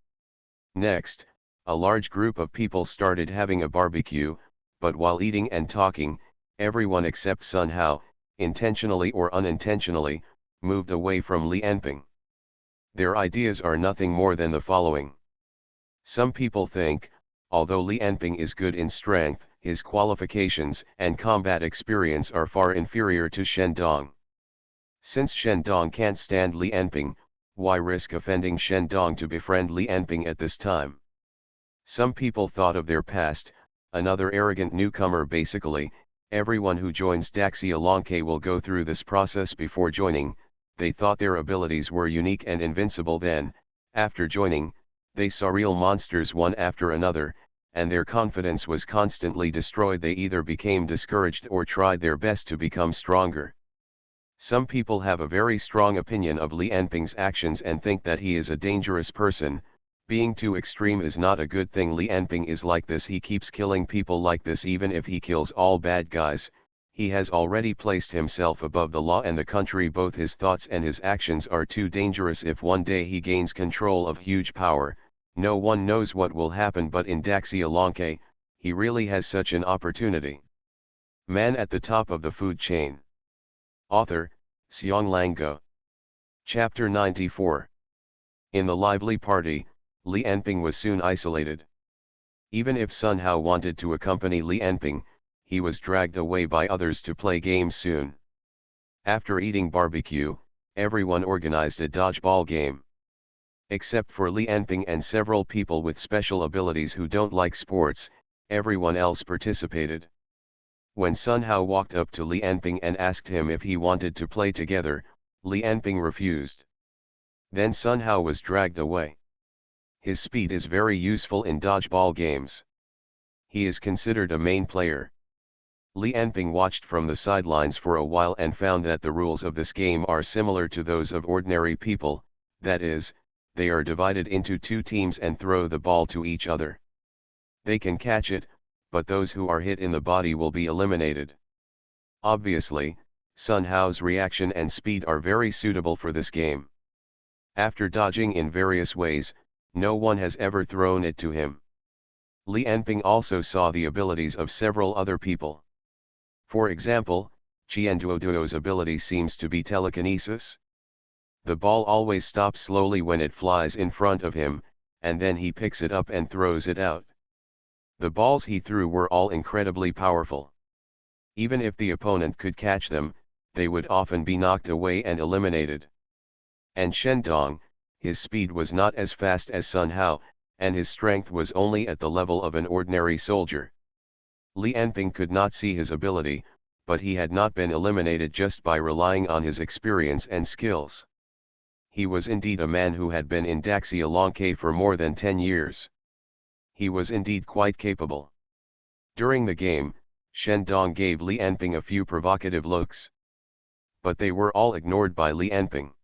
Next, a large group of people started having a barbecue, but while eating and talking, everyone except Sun Hao, intentionally or unintentionally, moved away from Li Anping. Their ideas are nothing more than the following. Some people think, although Li Anping is good in strength, his qualifications and combat experience are far inferior to Shendong. Since Shendong can't stand Li Anping, why risk offending Shendong to befriend Li Anping at this time? Some people thought of their past, another arrogant newcomer. Basically, everyone who joins SpecialAbilities will go through this process before joining. They thought their abilities were unique and invincible. Then, after joining, they saw real monsters one after another, and their confidence was constantly destroyed. They either became discouraged or tried their best to become stronger. Some people have a very strong opinion of Li Enping's actions and think that he is a dangerous person. Being too extreme is not a good thing. Li Enping is like this. He keeps killing people like this. Even if he kills all bad guys, he has already placed himself above the law and the country. Both his thoughts and his actions are too dangerous. If one day he gains control of huge power, no one knows what will happen, but in Daxialanke, he really has such an opportunity. Man at the top of the food chain. Author, Xiong Lango. Chapter 94. In the lively party, Li Enping was soon isolated. Even if Sun Hao wanted to accompany Li Enping, he was dragged away by others to play games soon. After eating barbecue, everyone organized a dodgeball game. Except for Li Enping and several people with special abilities who don't like sports, everyone else participated. When Sun Hao walked up to Li Enping and asked him if he wanted to play together, Li Enping refused. Then Sun Hao was dragged away. His speed is very useful in dodgeball games. He is considered a main player. Li Enping watched from the sidelines for a while and found that the rules of this game are similar to those of ordinary people, that is, they are divided into two teams and throw the ball to each other. They can catch it, but those who are hit in the body will be eliminated. Obviously, Sun Hao's reaction and speed are very suitable for this game. After dodging in various ways, no one has ever thrown it to him. Li Enping also saw the abilities of several other people. For example, Qianduoduo's ability seems to be telekinesis. The ball always stops slowly when it flies in front of him, and then he picks it up and throws it out. The balls he threw were all incredibly powerful. Even if the opponent could catch them, they would often be knocked away and eliminated. And Shendong, his speed was not as fast as Sun Hao, and his strength was only at the level of an ordinary soldier. Li Enping could not see his ability, but he had not been eliminated just by relying on his experience and skills. He was indeed a man who had been in Daxialanke for more than 10 years. He was indeed quite capable. During the game, Shendong gave Li Enping a few provocative looks. But they were all ignored by Li Enping.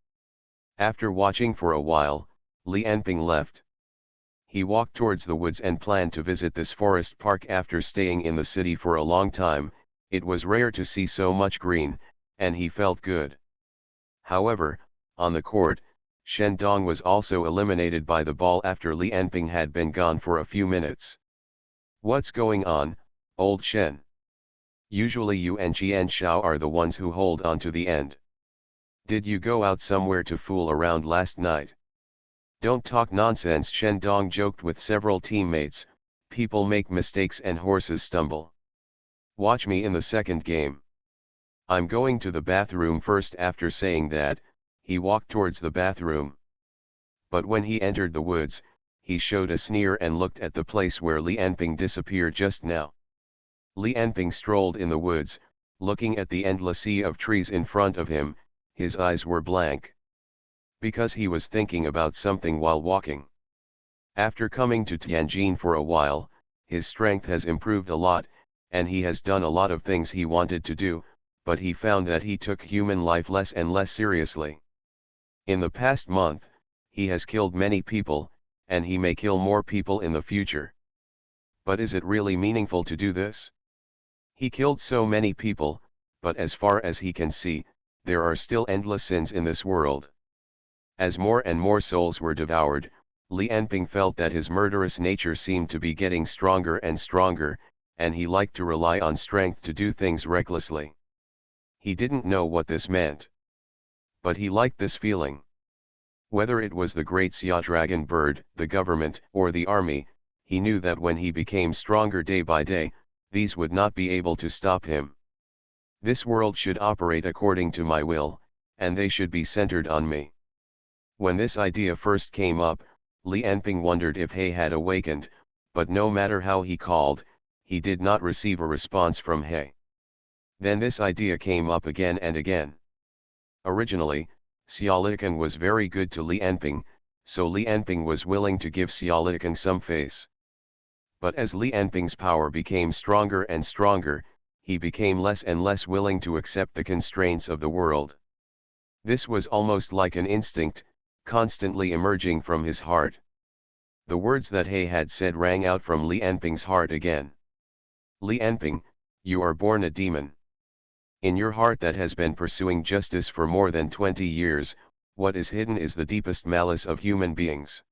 After watching for a while, Li Enping left. He walked towards the woods and planned to visit this forest park. After staying in the city for a long time, it was rare to see so much green, and he felt good. However, on the court, Shendong was also eliminated by the ball after Li Enping had been gone for a few minutes. What's going on, old Shen? Usually you and Qian Shao are the ones who hold on to the end. Did you go out somewhere to fool around last night? Don't talk nonsense, Shendong joked with several teammates. People make mistakes and horses stumble. Watch me in the second game. I'm going to the bathroom first. After saying that, he walked towards the bathroom. But when he entered the woods, he showed a sneer and looked at the place where Li Enping disappeared just now. Li Enping strolled in the woods, looking at the endless sea of trees in front of him. His eyes were blank. Because he was thinking about something while walking. After coming to Tianjin for a while, his strength has improved a lot, and he has done a lot of things he wanted to do, but he found that he took human life less and less seriously. In the past month, he has killed many people, and he may kill more people in the future. But is it really meaningful to do this? He killed so many people, but as far as he can see, there are still endless sins in this world. As more and more souls were devoured, Li Enping felt that his murderous nature seemed to be getting stronger and stronger, and he liked to rely on strength to do things recklessly. He didn't know what this meant. But he liked this feeling. Whether it was the great Xia dragon bird, the government, or the army, he knew that when he became stronger day by day, these would not be able to stop him. This world should operate according to my will, and they should be centered on me. When this idea first came up, Li Enping wondered if He had awakened, but no matter how he called, he did not receive a response from He. Then this idea came up again and again. Originally, SpecialAbilities was very good to Li Enping, so Li Enping was willing to give SpecialAbilities some face. But as Li Enping's power became stronger and stronger, he became less and less willing to accept the constraints of the world. This was almost like an instinct, constantly emerging from his heart. The words that He had said rang out from Li Anping's heart again. Li Anping, you are born a demon. In your heart that has been pursuing justice for more than 20 years, what is hidden is the deepest malice of human beings.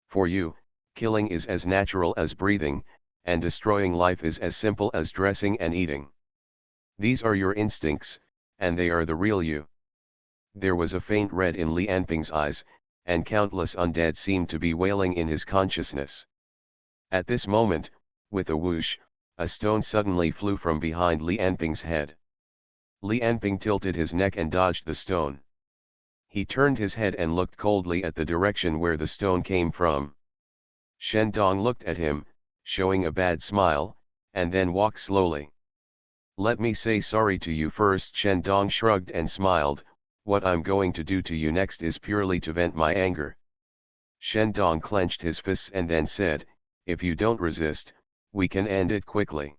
For you, killing is as natural as breathing, and destroying life is as simple as dressing and eating. These are your instincts, and they are the real you. There was a faint red in Li Anping's eyes, and countless undead seemed to be wailing in his consciousness. At this moment, with a whoosh, a stone suddenly flew from behind Li Anping's head. Li Anping tilted his neck and dodged the stone. He turned his head and looked coldly at the direction where the stone came from. Shen Dong looked at him, showing a bad smile, and then walked slowly. Let me say sorry to you first. Shen Dong shrugged and smiled. What I'm going to do to you next is purely to vent my anger. Shen Dong clenched his fists and then said, if you don't resist, we can end it quickly.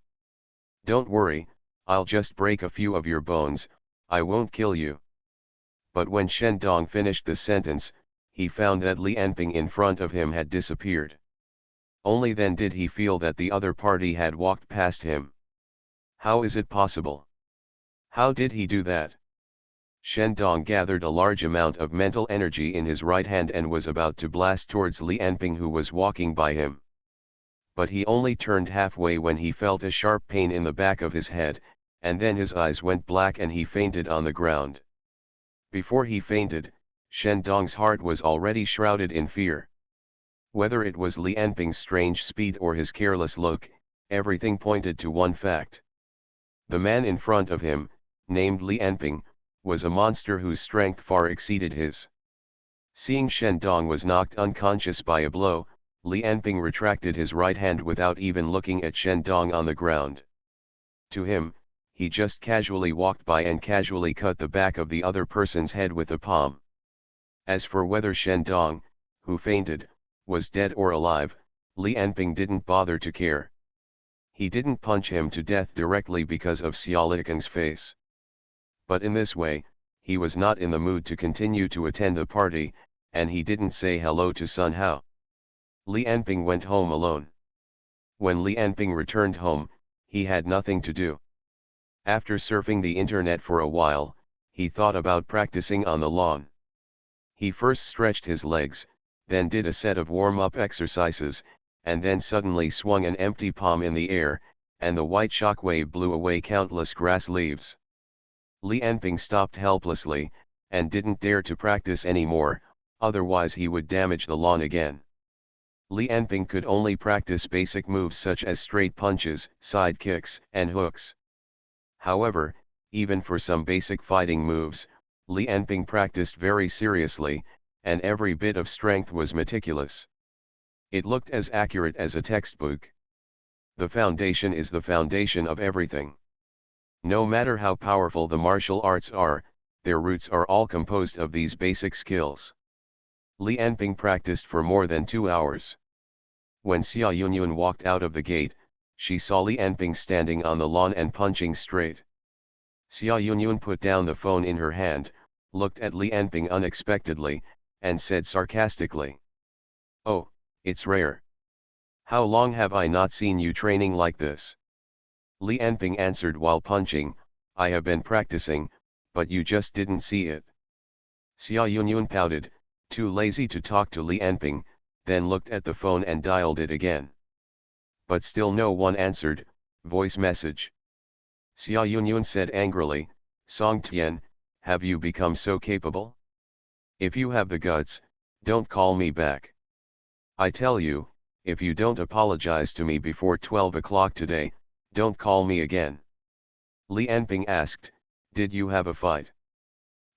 Don't worry, I'll just break a few of your bones, I won't kill you. But when Shen Dong finished the sentence, he found that Li Anping in front of him had disappeared. Only then did he feel that the other party had walked past him. How is it possible? How did he do that? Shen Dong gathered a large amount of mental energy in his right hand and was about to blast towards Li Anping, who was walking by him. But he only turned halfway when he felt a sharp pain in the back of his head, and then his eyes went black and he fainted on the ground. Before he fainted, Shen Dong's heart was already shrouded in fear. Whether it was Li Anping's strange speed or his careless look, everything pointed to one fact. The man in front of him, named Li Anping, was a monster whose strength far exceeded his. Seeing Shen Dong was knocked unconscious by a blow, Li Anping retracted his right hand without even looking at Shen Dong on the ground. To him, he just casually walked by and casually cut the back of the other person's head with a palm. As for whether Shen Dong, who fainted, was dead or alive, Li Anping didn't bother to care. He didn't punch him to death directly because of SpecialAbilities' face. But in this way, he was not in the mood to continue to attend the party, and he didn't say hello to Sun Hao. Li Anping went home alone. When Li Anping returned home, he had nothing to do. After surfing the internet for a while, he thought about practicing on the lawn. He first stretched his legs, then did a set of warm-up exercises, and then suddenly swung an empty palm in the air, and the white shockwave blew away countless grass leaves. Li Anping stopped helplessly, and didn't dare to practice anymore, otherwise he would damage the lawn again. Li Anping could only practice basic moves such as straight punches, side kicks, and hooks. However, even for some basic fighting moves, Li Anping practiced very seriously, and every bit of strength was meticulous. It looked as accurate as a textbook. The foundation is the foundation of everything. No matter how powerful the martial arts are, their roots are all composed of these basic skills. Li Anping practiced for more than 2 hours. When Xia Yunyun walked out of the gate, she saw Li Anping standing on the lawn and punching straight. Xia Yunyun put down the phone in her hand, looked at Li Anping unexpectedly, and said sarcastically, "Oh, it's rare. How long have I not seen you training like this?" Li Anping answered while punching, "I have been practicing, but you just didn't see it." Xia Yunyun pouted, too lazy to talk to Li Anping, then looked at the phone and dialed it again. But still no one answered. Voice message. Xia Yunyun said angrily, "Song Tian, have you become so capable? If you have the guts, don't call me back. I tell you, if you don't apologize to me before 12 o'clock today, don't call me again." Li Anping asked, "Did you have a fight?"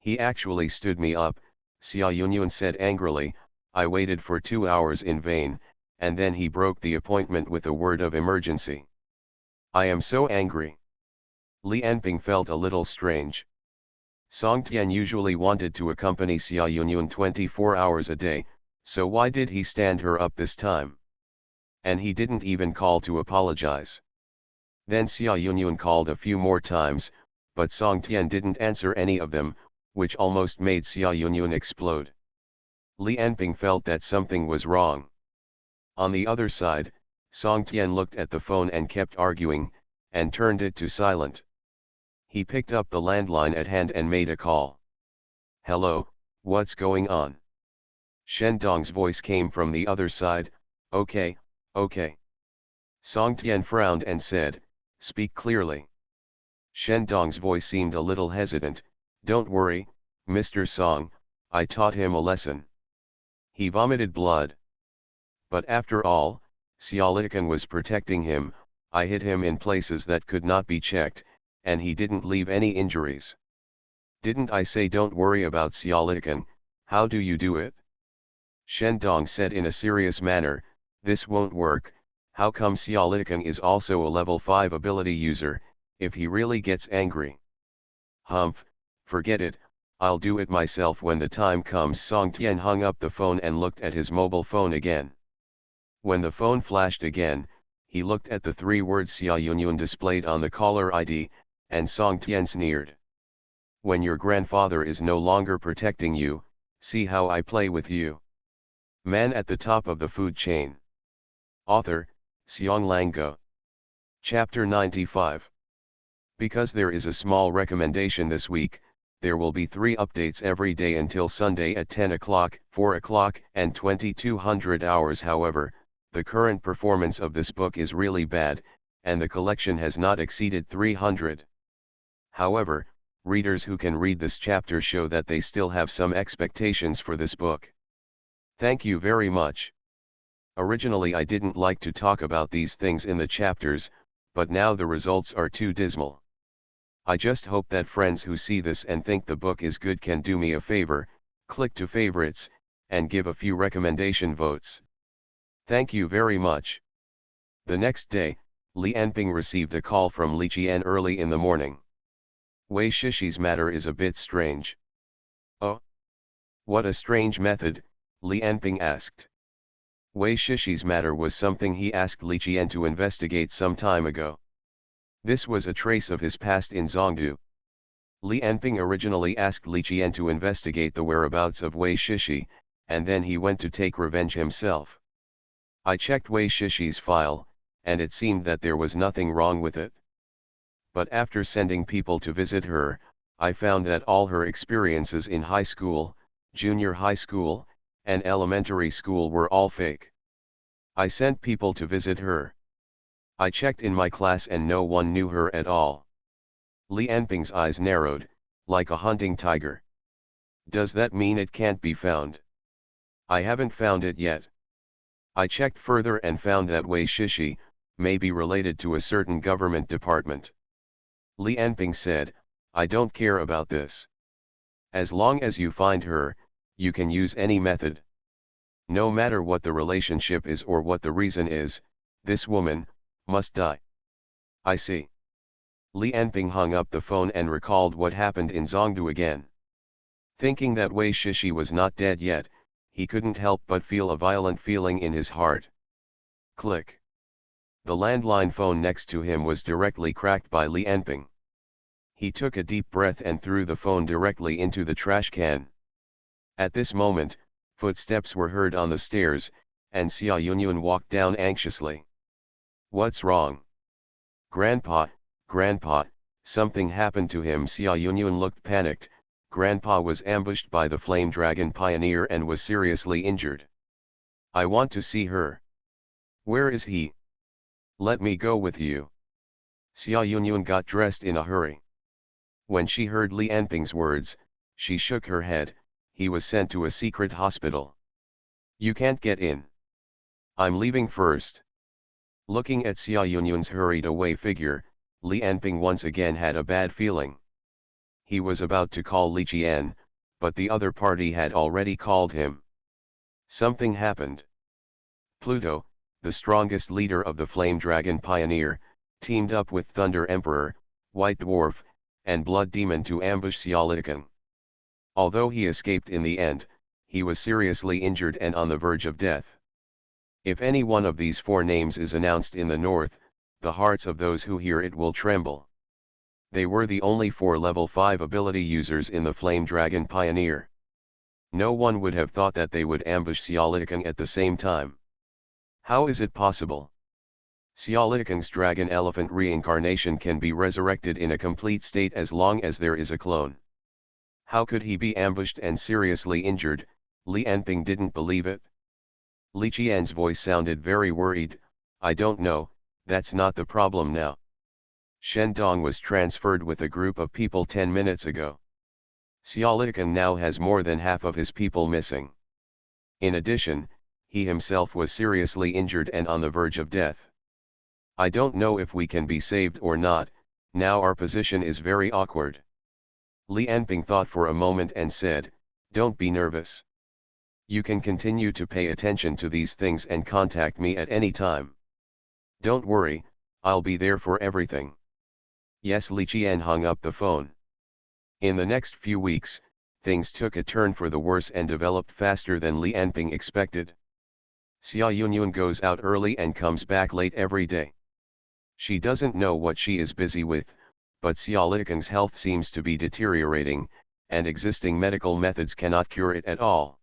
"He actually stood me up," Xia Yunyun said angrily. "I waited for 2 hours in vain, and then he broke the appointment with a word of emergency. I am so angry." Li Anping felt a little strange. Song Tian usually wanted to accompany Xia Yunyun 24 hours a day, so why did he stand her up this time? And he didn't even call to apologize. Then Xia Yunyun called a few more times, but Song Tian didn't answer any of them. which almost made Xia Yunyun explode. Li Anping felt that something was wrong. On the other side, Song Tian looked at the phone and kept arguing, and turned it to silent. He picked up the landline at hand and made a call. "Hello, what's going on?" Shen Dong's voice came from the other side. Okay. Song Tian frowned and said, "Speak clearly." Shen Dong's voice seemed a little hesitant. "Don't worry, Mr. Song, I taught him a lesson. He vomited blood. But after all, SpecialAbilities was protecting him. I hit him in places that could not be checked, and he didn't leave any injuries. Didn't I say don't worry about SpecialAbilities? How do you do it?" Shen Dong said in a serious manner, "This won't work. How come SpecialAbilities is also a level 5 ability user, if he really gets angry?" "Humph, forget it, I'll do it myself when the time comes." Song Tian hung up the phone and looked at his mobile phone again. When the phone flashed again, he looked at the 3 words Xia Yunyun displayed on the caller ID, and Song Tian sneered. "When your grandfather is no longer protecting you, see how I play with you." Man at the Top of the Food Chain. Author, SpecialAbilities. Chapter 95. Because there is a small recommendation this week, there will be 3 updates every day until Sunday at 10 o'clock, 4 o'clock, and 2200 hours. However, the current performance of this book is really bad, and the collection has not exceeded 300. However, readers who can read this chapter show that they still have some expectations for this book. Thank you very much. Originally I didn't like to talk about these things in the chapters, but now the results are too dismal. I just hope that friends who see this and think the book is good can do me a favor, click to favorites, and give a few recommendation votes. Thank you very much. The next day, Li Anping received a call from Li Qian early in the morning. Wei Shishi's matter is a bit strange. Oh? What a strange method, Li Anping asked. Wei Shishi's matter was something he asked Li Qian to investigate some time ago. This was a trace of his past in Zhongdu. Li Anping originally asked Li Qian to investigate the whereabouts of Wei Shishi, and then he went to take revenge himself. I checked Wei Shishi's file, and it seemed that there was nothing wrong with it. But after sending people to visit her, I found that all her experiences in high school, junior high school, and elementary school were all fake. I sent people to visit her. I checked in my class and no one knew her at all. Li Anping's eyes narrowed, like a hunting tiger. Does that mean it can't be found? I haven't found it yet. I checked further and found that Wei Shishi may be related to a certain government department. Li Anping said, I don't care about this. As long as you find her, you can use any method. No matter what the relationship is or what the reason is, this woman must die. I see. Li Anping hung up the phone and recalled what happened in Zhongdu again. Thinking that Wei Shishi was not dead yet, he couldn't help but feel a violent feeling in his heart. Click. The landline phone next to him was directly cracked by Li Anping. He took a deep breath and threw the phone directly into the trash can. At this moment, footsteps were heard on the stairs, and Xia Yunyun walked down anxiously. What's wrong? Grandpa, something happened to him. Xia Yunyun looked panicked. Grandpa was ambushed by the Flame Dragon Pioneer and was seriously injured. I want to see her. Where is he? Let me go with you. Xia Yunyun got dressed in a hurry. When she heard Li Anping's words, she shook her head. He was sent to a secret hospital. You can't get in. I'm leaving first. Looking at Xia Yunyun's hurried away figure, Li Anping once again had a bad feeling. He was about to call Li Qian, but the other party had already called him. Something happened. Pluto, the strongest leader of the Flame Dragon Pioneer, teamed up with Thunder Emperor, White Dwarf, and Blood Demon to ambush SpecialAbilities. Although he escaped in the end, he was seriously injured and on the verge of death. If any one of these 4 names is announced in the north, the hearts of those who hear it will tremble. They were the only 4 level 5 ability users in the Flame Dragon Pioneer. No one would have thought that they would ambush SpecialAbilities at the same time. How is it possible? SpecialAbilities' dragon elephant reincarnation can be resurrected in a complete state as long as there is a clone. How could he be ambushed and seriously injured? Li Anping didn't believe it. Li Qian's voice sounded very worried. I don't know, that's not the problem now. Shen Dong was transferred with a group of people 10 minutes ago. SpecialAbilities now has more than half of his people missing. In addition, he himself was seriously injured and on the verge of death. I don't know if we can be saved or not, now our position is very awkward. Li Anping thought for a moment and said, don't be nervous. You can continue to pay attention to these things and contact me at any time. Don't worry, I'll be there for everything. Yes, Li Qian hung up the phone. In the next few weeks, things took a turn for the worse and developed faster than Li Anping expected. Xia Yunyun goes out early and comes back late every day. She doesn't know what she is busy with, but SpecialAbilities' health seems to be deteriorating, and existing medical methods cannot cure it at all.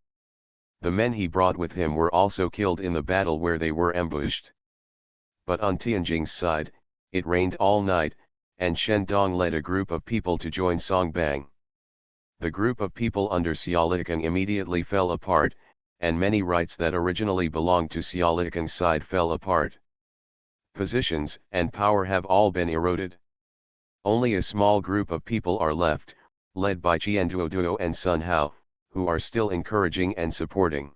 The men he brought with him were also killed in the battle where they were ambushed. But on Tianjing's side, it rained all night, and Shen Dong led a group of people to join Song Bang. The group of people under SpecialAbilities immediately fell apart, and many rights that originally belonged to SpecialAbilities' side fell apart. Positions and power have all been eroded. Only a small group of people are left, led by Qian Duoduo and Sun Hao, who are still encouraging and supporting.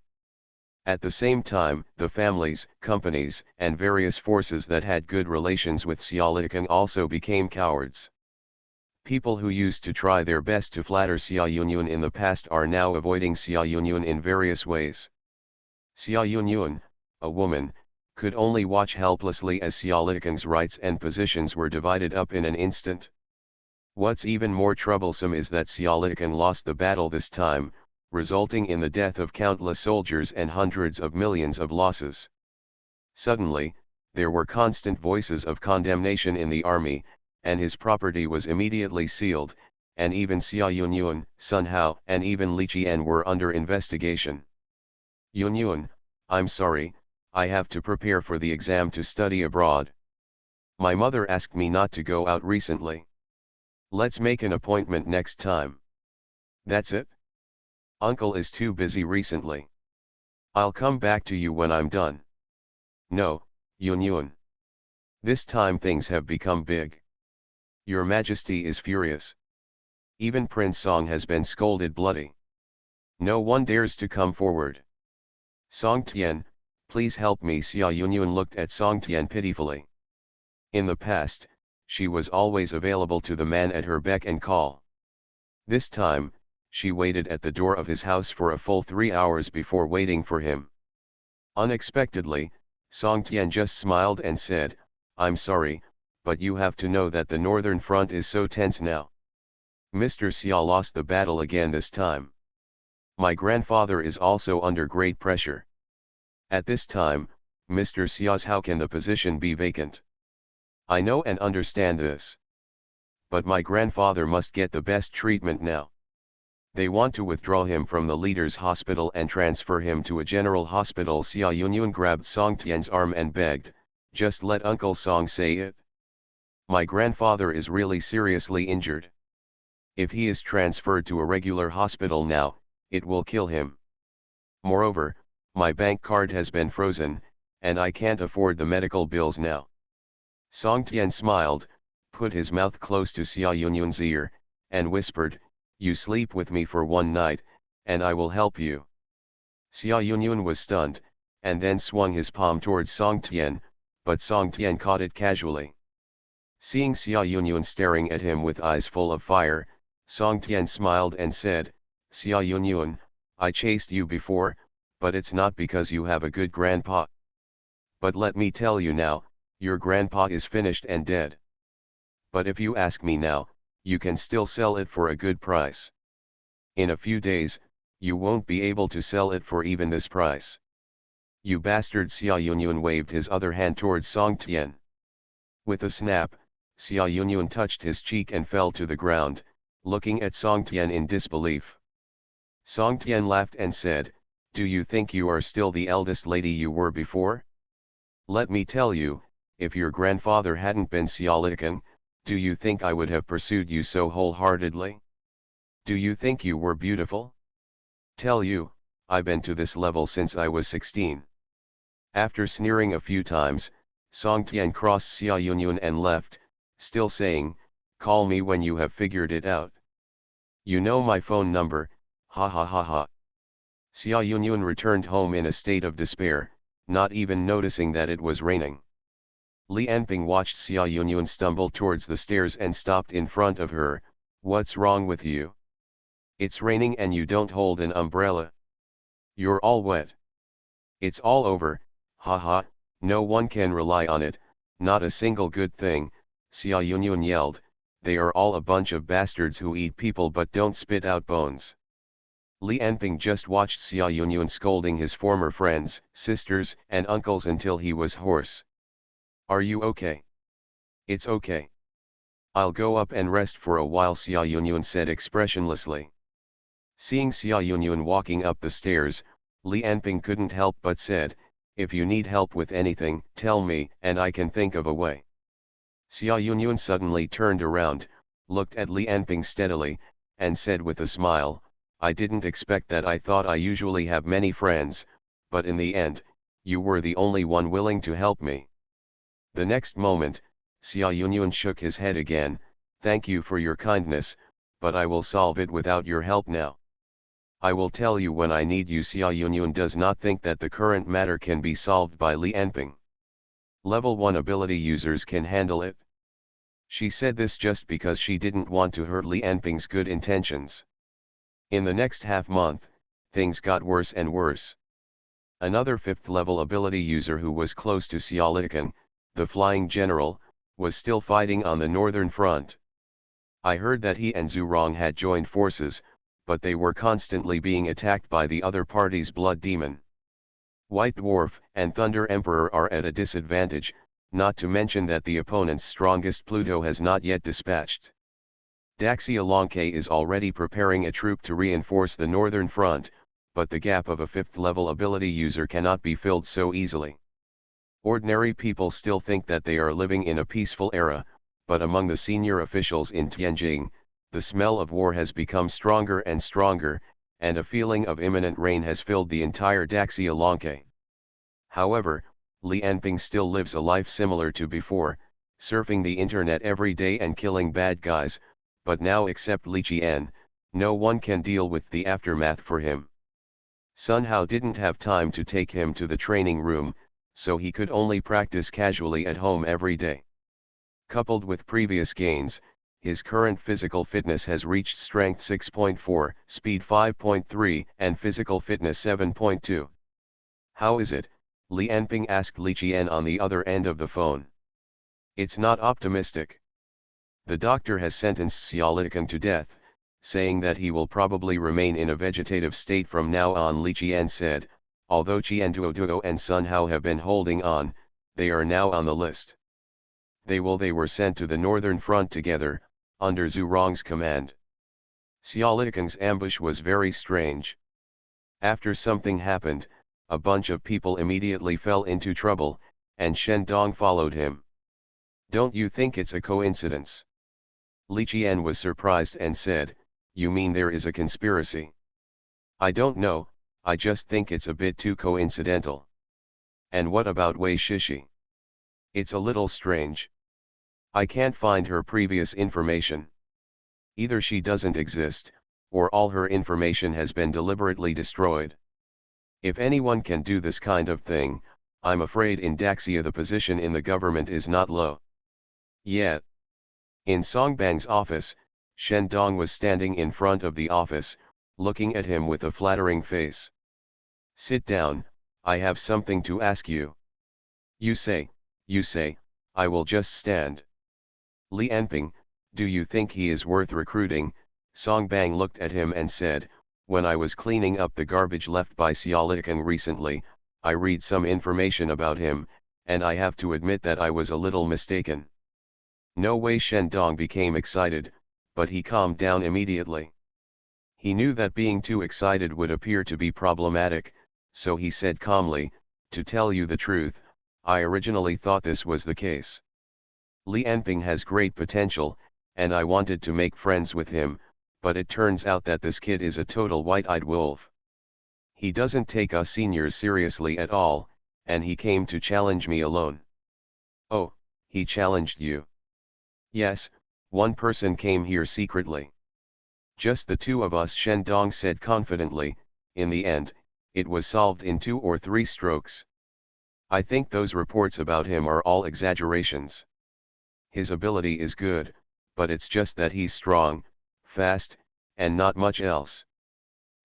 At the same time, the families, companies, and various forces that had good relations with SpecialAbilities also became cowards. People who used to try their best to flatter Xia Yunyun in the past are now avoiding Xia Yunyun in various ways. Xia Yunyun, a woman, could only watch helplessly as SpecialAbilities' rights and positions were divided up in an instant. What's even more troublesome is that SpecialAbilities lost the battle this time, resulting in the death of countless soldiers and hundreds of millions of losses. Suddenly, there were constant voices of condemnation in the army, and his property was immediately sealed, and even Xia Yunyun, Sun Hao, and even Li Qian were under investigation. Yunyun, I'm sorry, I have to prepare for the exam to study abroad. My mother asked me not to go out recently. Let's make an appointment next time. That's it? Uncle is too busy recently. I'll come back to you when I'm done. No, Yunyun. This time things have become big. Your Majesty is furious. Even Prince Song has been scolded bloody. No one dares to come forward. Song Tian, please help me. Xia Yunyun looked at Song Tian pitifully. In the past, she was always available to the man at her beck and call. This time, she waited at the door of his house for a full 3 hours before waiting for him. Unexpectedly, Song Tian just smiled and said, I'm sorry, but you have to know that the northern front is so tense now. Mr. Xia lost the battle again this time. My grandfather is also under great pressure. At this time, Mr. Xia's how can the position be vacant? I know and understand this. But my grandfather must get the best treatment now. They want to withdraw him from the leader's hospital and transfer him to a general hospital. Xia Yunyun grabbed Song Tian's arm and begged, just let Uncle Song say it. My grandfather is really seriously injured. If he is transferred to a regular hospital now, it will kill him. Moreover, my bank card has been frozen, and I can't afford the medical bills now. Song Tian smiled, put his mouth close to Xia Yunyun's ear, and whispered, you sleep with me for one night, and I will help you. Xia Yunyun was stunned, and then swung his palm towards Song Tian, but Song Tian caught it casually. Seeing Xia Yunyun staring at him with eyes full of fire, Song Tian smiled and said, Xia Yunyun, I chased you before, but it's not because you have a good grandpa. But let me tell you now, your grandpa is finished and dead. But if you ask me now, you can still sell it for a good price. In a few days, you won't be able to sell it for even this price. You bastard. Xia Yunyun waved his other hand towards Song Tian. With a snap, Xia Yunyun touched his cheek and fell to the ground, looking at Song Tian in disbelief. Song Tian laughed and said, "Do you think you are still the eldest lady you were before? Let me tell you, if your grandfather hadn't been Xiaolikan, do you think I would have pursued you so wholeheartedly? Do you think you were beautiful? Tell you, I've been to this level since I was 16. After sneering a few times, Song Tian crossed Xia Yunyun and left, still saying, "Call me when you have figured it out. You know my phone number, ha ha ha ha." Xia Yunyun returned home in a state of despair, not even noticing that it was raining. Li Anping watched Xia Yunyun stumble towards the stairs and stopped in front of her. "What's wrong with you? It's raining and you don't hold an umbrella. You're all wet. It's all over, haha, no one can rely on it, not a single good thing," Xia Yunyun yelled. "They are all a bunch of bastards who eat people but don't spit out bones." Li Anping just watched Xia Yunyun scolding his former friends, sisters, and uncles until he was hoarse. "Are you okay?" "It's okay. I'll go up and rest for a while," Xia Yunyun said expressionlessly. Seeing Xia Yunyun walking up the stairs, Li Anping couldn't help but said, "If you need help with anything, tell me, and I can think of a way." Xia Yunyun suddenly turned around, looked at Li Anping steadily, and said with a smile, "I didn't expect that. I thought I usually have many friends, but in the end, you were the only one willing to help me." The next moment, Xia Yunyun shook his head again. "Thank you for your kindness, but I will solve it without your help now. I will tell you when I need you." Xia Yunyun does not think that the current matter can be solved by Li Anping. Level 1 ability users can handle it. She said this just because she didn't want to hurt Li Anping's good intentions. In the next half-month, things got worse and worse. Another 5th level ability user who was close to Xiaolikan, the flying general, was still fighting on the northern front. I heard that he and Zhu Rong had joined forces, but they were constantly being attacked by the other party's blood demon. White Dwarf and Thunder Emperor are at a disadvantage, not to mention that the opponent's strongest Pluto has not yet dispatched. Daxia Lonke is already preparing a troop to reinforce the northern front, but the gap of a 5th level ability user cannot be filled so easily. Ordinary people still think that they are living in a peaceful era, but among the senior officials in Tianjing, the smell of war has become stronger and stronger, and a feeling of imminent rain has filled the entire Daxia Lonke. However, Li Anping still lives a life similar to before, surfing the internet every day and killing bad guys, but now except Li Qian, no one can deal with the aftermath for him. Sun Hao didn't have time to take him to the training room, so he could only practice casually at home every day. Coupled with previous gains, his current physical fitness has reached strength 6.4, speed 5.3, and physical fitness 7.2. "How is it?" Li Anping asked Li Qian on the other end of the phone. "It's not optimistic. The doctor has sentenced Xiaolikan to death, saying that he will probably remain in a vegetative state from now on," Li Qian said. "Although Qian Duoduo and Sun Hao have been holding on, they are now on the list. They were sent to the northern front together, under Zhu Rong's command." Xiaolikan's ambush was very strange. After something happened, a bunch of people immediately fell into trouble, and Shen Dong followed him. "Don't you think it's a coincidence?" Li Qian was surprised and said, "You mean there is a conspiracy?" "I don't know, I just think it's a bit too coincidental." "And what about Wei Shishi?" "It's a little strange. I can't find her previous information. Either she doesn't exist, or all her information has been deliberately destroyed. If anyone can do this kind of thing, I'm afraid in Daxia the position in the government is not low." Yet. In Songbang's office, Shen Dong was standing in front of the office, looking at him with a flattering face. "Sit down, I have something to ask you." You say, I will just stand." "Li Anping, do you think he is worth recruiting?" Songbang looked at him and said, "When I was cleaning up the garbage left by Xiaolikan recently, I read some information about him, and I have to admit that I was a little mistaken." No way. Shendong became excited, but he calmed down immediately. He knew that being too excited would appear to be problematic, so he said calmly, "To tell you the truth, I originally thought this was the case. Li Anping has great potential, and I wanted to make friends with him, but it turns out that this kid is a total white-eyed wolf. He doesn't take us seniors seriously at all, and he came to challenge me alone." "Oh, he challenged you?" "Yes, one person came here secretly. Just the two of us," Shendong said confidently. "In the end, it was solved in 2 or 3 strokes. I think those reports about him are all exaggerations. His ability is good, but it's just that he's strong, fast, and not much else.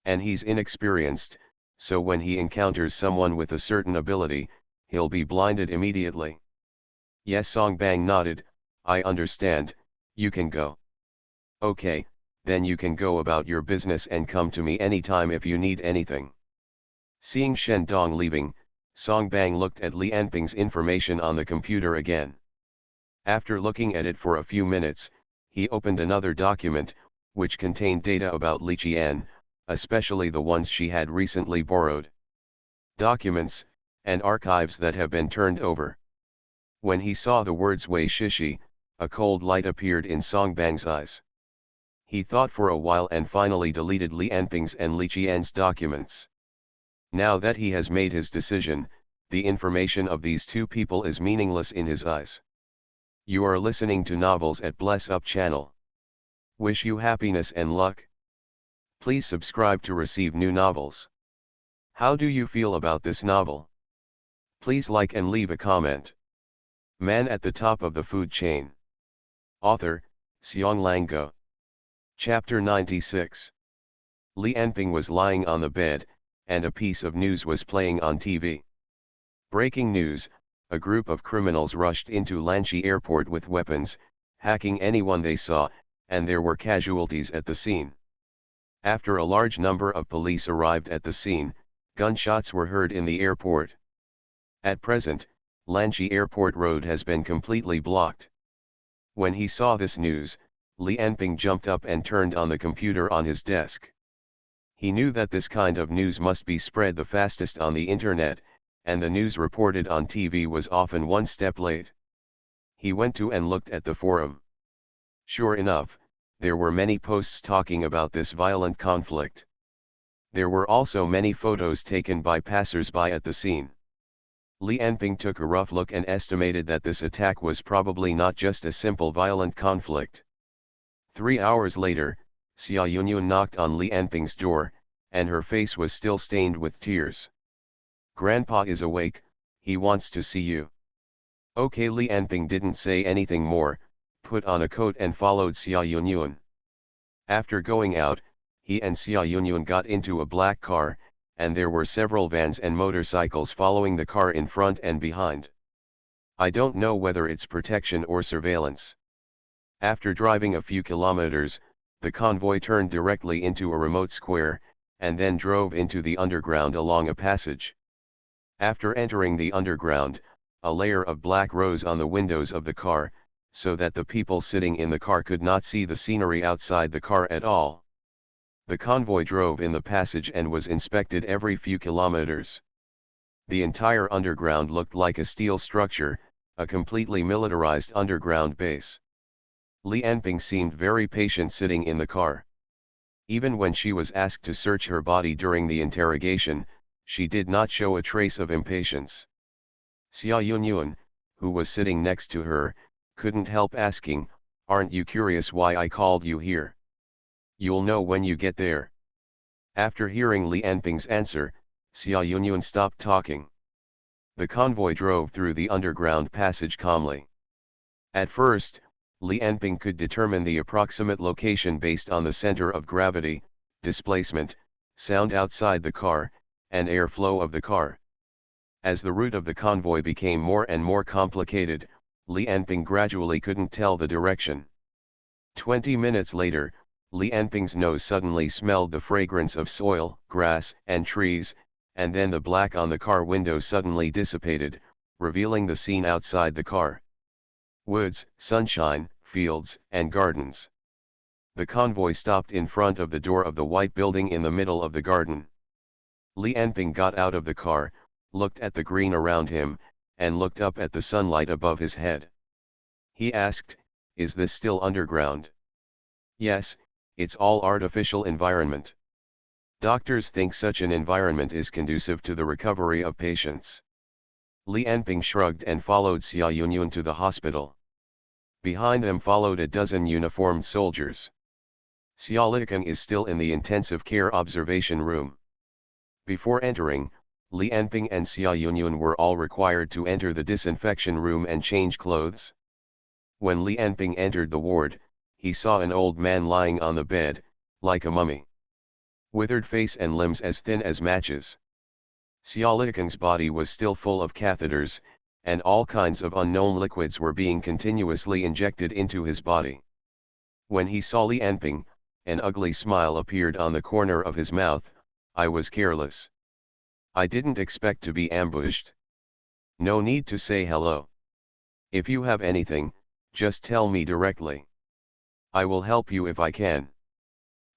And he's inexperienced, so when he encounters someone with a certain ability, he'll be blinded immediately." "Yes," Songbang nodded, "I understand. You can go." "Okay, then you can go about your business and come to me anytime if you need anything." Seeing Shendong leaving, Songbang looked at Li Anping's information on the computer again. After looking at it for a few minutes, he opened another document, which contained data about Li Qian, especially the ones she had recently borrowed. Documents, and archives that have been turned over. When he saw the words Wei Shishi, a cold light appeared in Songbang's eyes. He thought for a while and finally deleted Li Anping's and Li Qian's documents. Now that he has made his decision, the information of these two people is meaningless in his eyes. You are listening to Novels at Bless Up channel. Wish you happiness and luck. Please subscribe to receive new novels. How do you feel about this novel? Please like and leave a comment. Man at the top of the food chain. Author, Xiong Go. Chapter 96. Li Anping was lying on the bed, and a piece of news was playing on TV. Breaking news: a group of criminals rushed into Lanchi airport with weapons, hacking anyone they saw, and there were casualties at the scene. After a large number of police arrived at the scene, gunshots were heard in the airport. At present, Lanchi Airport Road has been completely blocked. When he saw this news, Li Anping jumped up and turned on the computer on his desk. He knew that this kind of news must be spread the fastest on the internet, and the news reported on TV was often one step late. He went to and looked at the forum. Sure enough, there were many posts talking about this violent conflict. There were also many photos taken by passers-by at the scene. Li Anping took a rough look and estimated that this attack was probably not just a simple violent conflict. 3 hours later, Xia Yunyun knocked on Li Anping's door, and her face was still stained with tears. "Grandpa is awake, he wants to see you." Okay. Li Anping didn't say anything more, put on a coat and followed Xia Yunyun. After going out, he and Xia Yunyun got into a black car, and there were several vans and motorcycles following the car in front and behind. I don't know whether it's protection or surveillance. After driving a few kilometers, the convoy turned directly into a remote square, and then drove into the underground along a passage. After entering the underground, a layer of black rose on the windows of the car, so that the people sitting in the car could not see the scenery outside the car at all. The convoy drove in the passage and was inspected every few kilometers. The entire underground looked like a steel structure, a completely militarized underground base. Li Anping seemed very patient sitting in the car. Even when she was asked to search her body during the interrogation, she did not show a trace of impatience. Xia Yunyun, who was sitting next to her, couldn't help asking, "Aren't you curious why I called you here?" "You'll know when you get there." After hearing Li Anping's answer, Xia Yunyun stopped talking. The convoy drove through the underground passage calmly. At first, Li Anping could determine the approximate location based on the center of gravity, displacement, sound outside the car, and airflow of the car. As the route of the convoy became more and more complicated, Li Anping gradually couldn't tell the direction. 20 minutes later, Li Anping's nose suddenly smelled the fragrance of soil, grass, and trees, and then the black on the car window suddenly dissipated, revealing the scene outside the car. Woods, sunshine, fields, and gardens. The convoy stopped in front of the door of the white building in the middle of the garden. Li Anping got out of the car, looked at the green around him, and looked up at the sunlight above his head. He asked, "Is this still underground?" "Yes, it's all artificial environment. Doctors think such an environment is conducive to the recovery of patients." Li Anping shrugged and followed Xia Yunyun to the hospital. Behind them followed a dozen uniformed soldiers. Xia Liken is still in the intensive care observation room. Before entering, Li Anping and Xia Yunyun were all required to enter the disinfection room and change clothes. When Li Anping entered the ward, he saw an old man lying on the bed, like a mummy. Withered face and limbs as thin as matches. Xia Liken's body was still full of catheters, and all kinds of unknown liquids were being continuously injected into his body. When he saw Li Anping, an ugly smile appeared on the corner of his mouth. "I was careless. I didn't expect to be ambushed. No need to say hello. If you have anything, just tell me directly. I will help you if I can."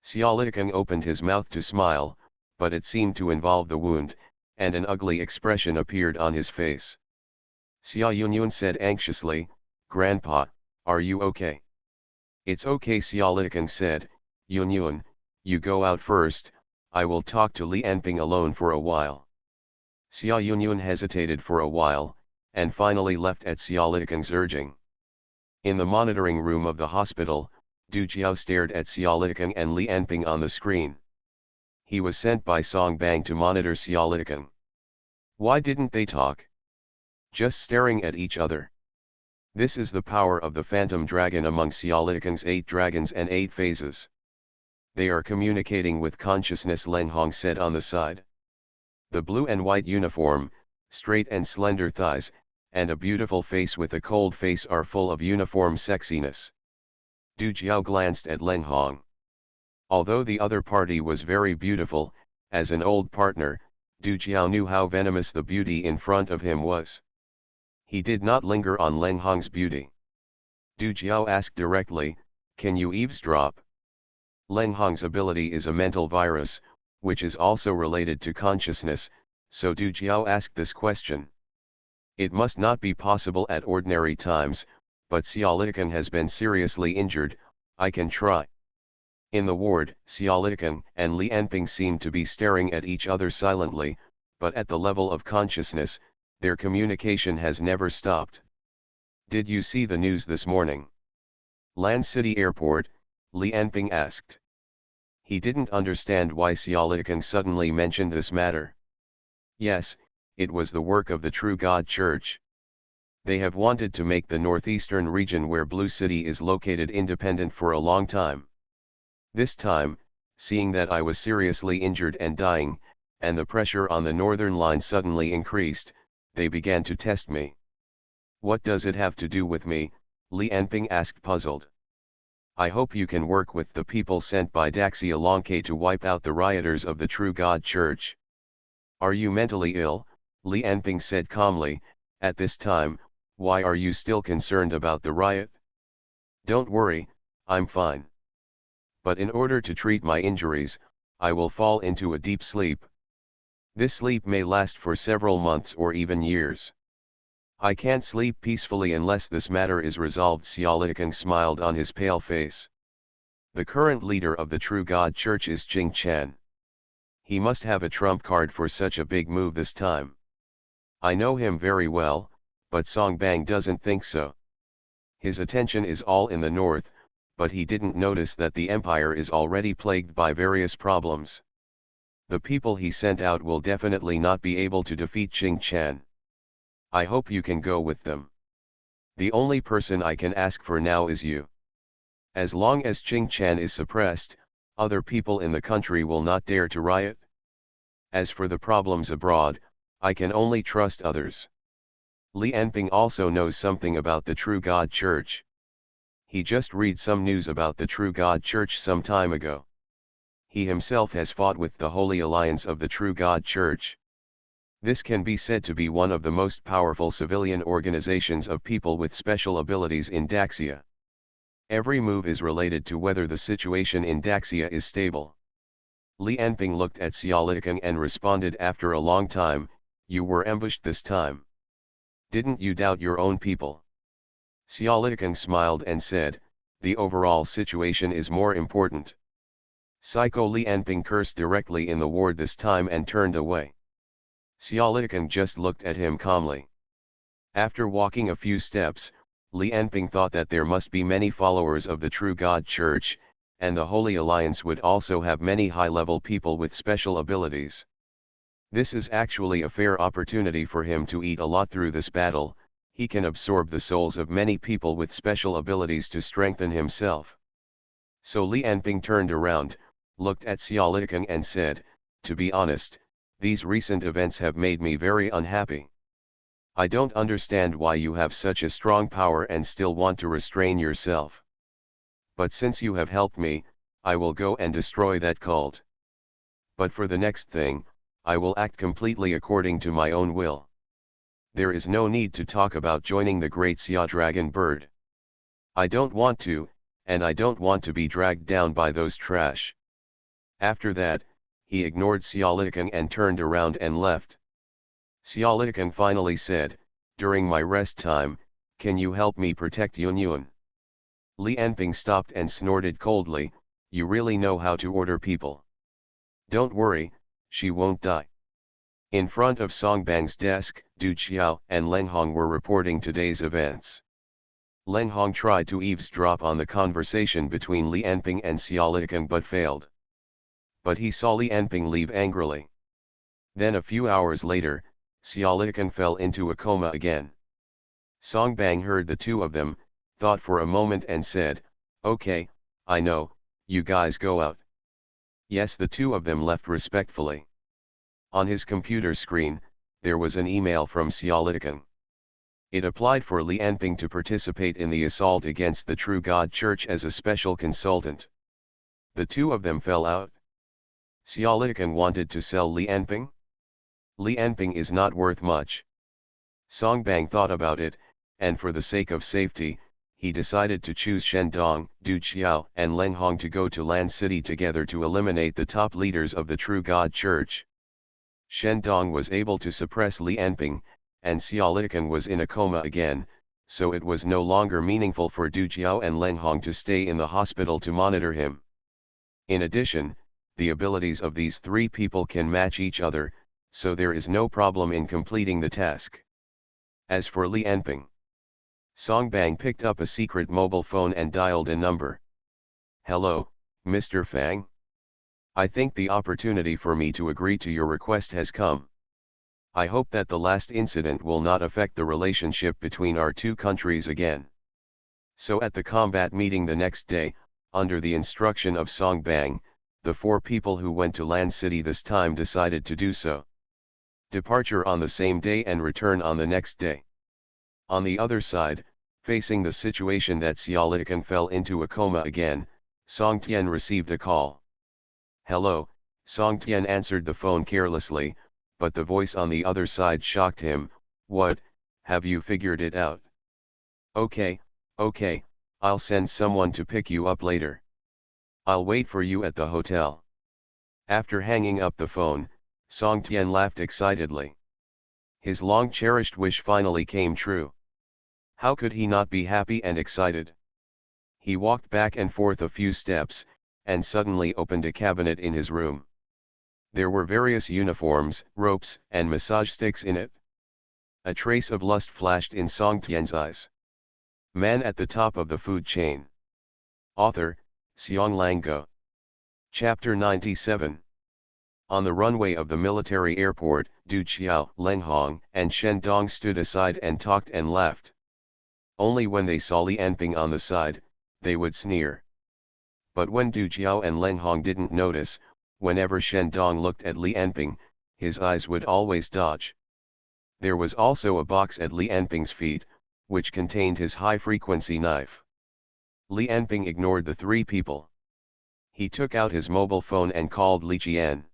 Xia Liken opened his mouth to smile, but it seemed to involve the wound, and an ugly expression appeared on his face. Xia Yunyun said anxiously, "Grandpa, are you okay?" "It's okay," Xia Liken said. "Yunyun, you go out first, I will talk to Li Anping alone for a while." Xia Yunyun hesitated for a while, and finally left at Xia Liken's urging. In the monitoring room of the hospital, Du Jiao stared at Xia Liken and Li Anping on the screen. He was sent by Song Bang to monitor Xia Liken. Why didn't they talk? Just staring at each other. This is the power of the phantom dragon among Xia Liken's 8 dragons and 8 phases. They are communicating with consciousness, Leng Hong said on the side. The blue and white uniform, straight and slender thighs, and a beautiful face with a cold face are full of uniform sexiness. Du Jiao glanced at Leng Hong. Although the other party was very beautiful, as an old partner, Du Jiao knew how venomous the beauty in front of him was. He did not linger on Leng Hong's beauty. Du Jiao asked directly, "Can you eavesdrop?" Leng Hong's ability is a mental virus, which is also related to consciousness, so Du Jiao asked this question. It must not be possible at ordinary times, but Xia Liken has been seriously injured. I can try. In the ward, Xia Liken and Li Anping seemed to be staring at each other silently, but at the level of consciousness, their communication has never stopped. "Did you see the news this morning?" "Lan City Airport," Li Anping asked. He didn't understand why Xia Liken suddenly mentioned this matter. Yes, it was the work of the True God Church. They have wanted to make the northeastern region where Blue City is located independent for a long time. This time, seeing that I was seriously injured and dying, and the pressure on the northern line suddenly increased, they began to test me. "What does it have to do with me?" Li Anping asked, puzzled. "I hope you can work with the people sent by Daxia Longke to wipe out the rioters of the True God Church." "Are you mentally ill?" Li Anping said calmly. "At this time, why are you still concerned about the riot?" "Don't worry, I'm fine. But in order to treat my injuries, I will fall into a deep sleep. This sleep may last for several months or even years. I can't sleep peacefully unless this matter is resolved." Xia Liken smiled on his pale face. "The current leader of the True God Church is Jing Chan. He must have a trump card for such a big move this time. I know him very well, but Song Bang doesn't think so. His attention is all in the north, but he didn't notice that the empire is already plagued by various problems. The people he sent out will definitely not be able to defeat Jing Chan. I hope you can go with them. The only person I can ask for now is you. As long as Jing Chan is suppressed, other people in the country will not dare to riot. As for the problems abroad, I can only trust others." Li Anping also knows something about the True God Church. He just read some news about the True God Church some time ago. He himself has fought with the Holy Alliance of the True God Church. This can be said to be one of the most powerful civilian organizations of people with special abilities in Daxia. Every move is related to whether the situation in Daxia is stable. Li Enping looked at SpecialAbilities and responded after a long time, "You were ambushed this time. Didn't you doubt your own people?" SpecialAbilities smiled and said, "The overall situation is more important." Psycho Li Enping cursed directly in the ward this time and turned away. SpecialAbilities just looked at him calmly. After walking a few steps, Li Enping thought that there must be many followers of the True God Church, and the Holy Alliance would also have many high-level people with special abilities. This is actually a fair opportunity for him to eat a lot through this battle. He can absorb the souls of many people with special abilities to strengthen himself. So Li Enping turned around, looked at SpecialAbilities and said, "To be honest, these recent events have made me very unhappy. I don't understand why you have such a strong power and still want to restrain yourself. But since you have helped me, I will go and destroy that cult. But for the next thing, I will act completely according to my own will. There is no need to talk about joining the great Xia Dragon Bird. I don't want to, and I don't want to be dragged down by those trash." After that, he ignored SpecialAbilities and turned around and left. SpecialAbilities finally said, "During my rest time, can you help me protect Yun Yun?" Li Enping stopped and snorted coldly, "You really know how to order people. Don't worry, she won't die." In front of Songbang's desk, Du Qiao and Leng Hong were reporting today's events. Leng Hong tried to eavesdrop on the conversation between Li Enping and SpecialAbilities but failed. But he saw Li Enping leave angrily. Then a few hours later, SpecialAbilities fell into a coma again. Songbang heard the two of them, thought for a moment and said, "Okay, I know, you guys go out." Yes, the two of them left respectfully. On his computer screen, there was an email from SpecialAbilities. It applied for Li Enping to participate in the assault against the True God Church as a special consultant. The two of them fell out. SpecialAbilities wanted to sell Li Enping? Li Enping is not worth much. Songbang thought about it, and for the sake of safety, he decided to choose Shendong, Du Qiao and Leng Hong to go to Lan City together to eliminate the top leaders of the True God Church. Shendong was able to suppress Li Enping, and SpecialAbilities was in a coma again, so it was no longer meaningful for Du Qiao and Leng Hong to stay in the hospital to monitor him. In addition, the abilities of these three people can match each other, so there is no problem in completing the task. As for Li Enping, Songbang picked up a secret mobile phone and dialed a number. "Hello, Mr. Fang? I think the opportunity for me to agree to your request has come. I hope that the last incident will not affect the relationship between our two countries again." So at the combat meeting the next day, under the instruction of Songbang, the four people who went to Lan City this time decided to do so. Departure on the same day and return on the next day. On the other side, facing the situation that SpecialAbilities fell into a coma again, Song Tian received a call. "Hello," Song Tian answered the phone carelessly, but the voice on the other side shocked him. "What, have you figured it out?" Okay, I'll send someone to pick you up later. I'll wait for you at the hotel." After hanging up the phone, Song Tian laughed excitedly. His long-cherished wish finally came true. How could he not be happy and excited? He walked back and forth a few steps, and suddenly opened a cabinet in his room. There were various uniforms, ropes, and massage sticks in it. A trace of lust flashed in Song Tian's eyes. Man at the top of the food chain. Author, Xiong Lango. Chapter 97. On the runway of the military airport, Du Qiao, Leng Hong, and Shendong stood aside and talked and laughed. Only when they saw Li Enping on the side, they would sneer. But when Du Qiao and Leng Hong didn't notice, whenever Shendong looked at Li Enping, his eyes would always dodge. There was also a box at Li Enping's feet, which contained his high-frequency knife. Li Enping ignored the three people. He took out his mobile phone and called Li Qian.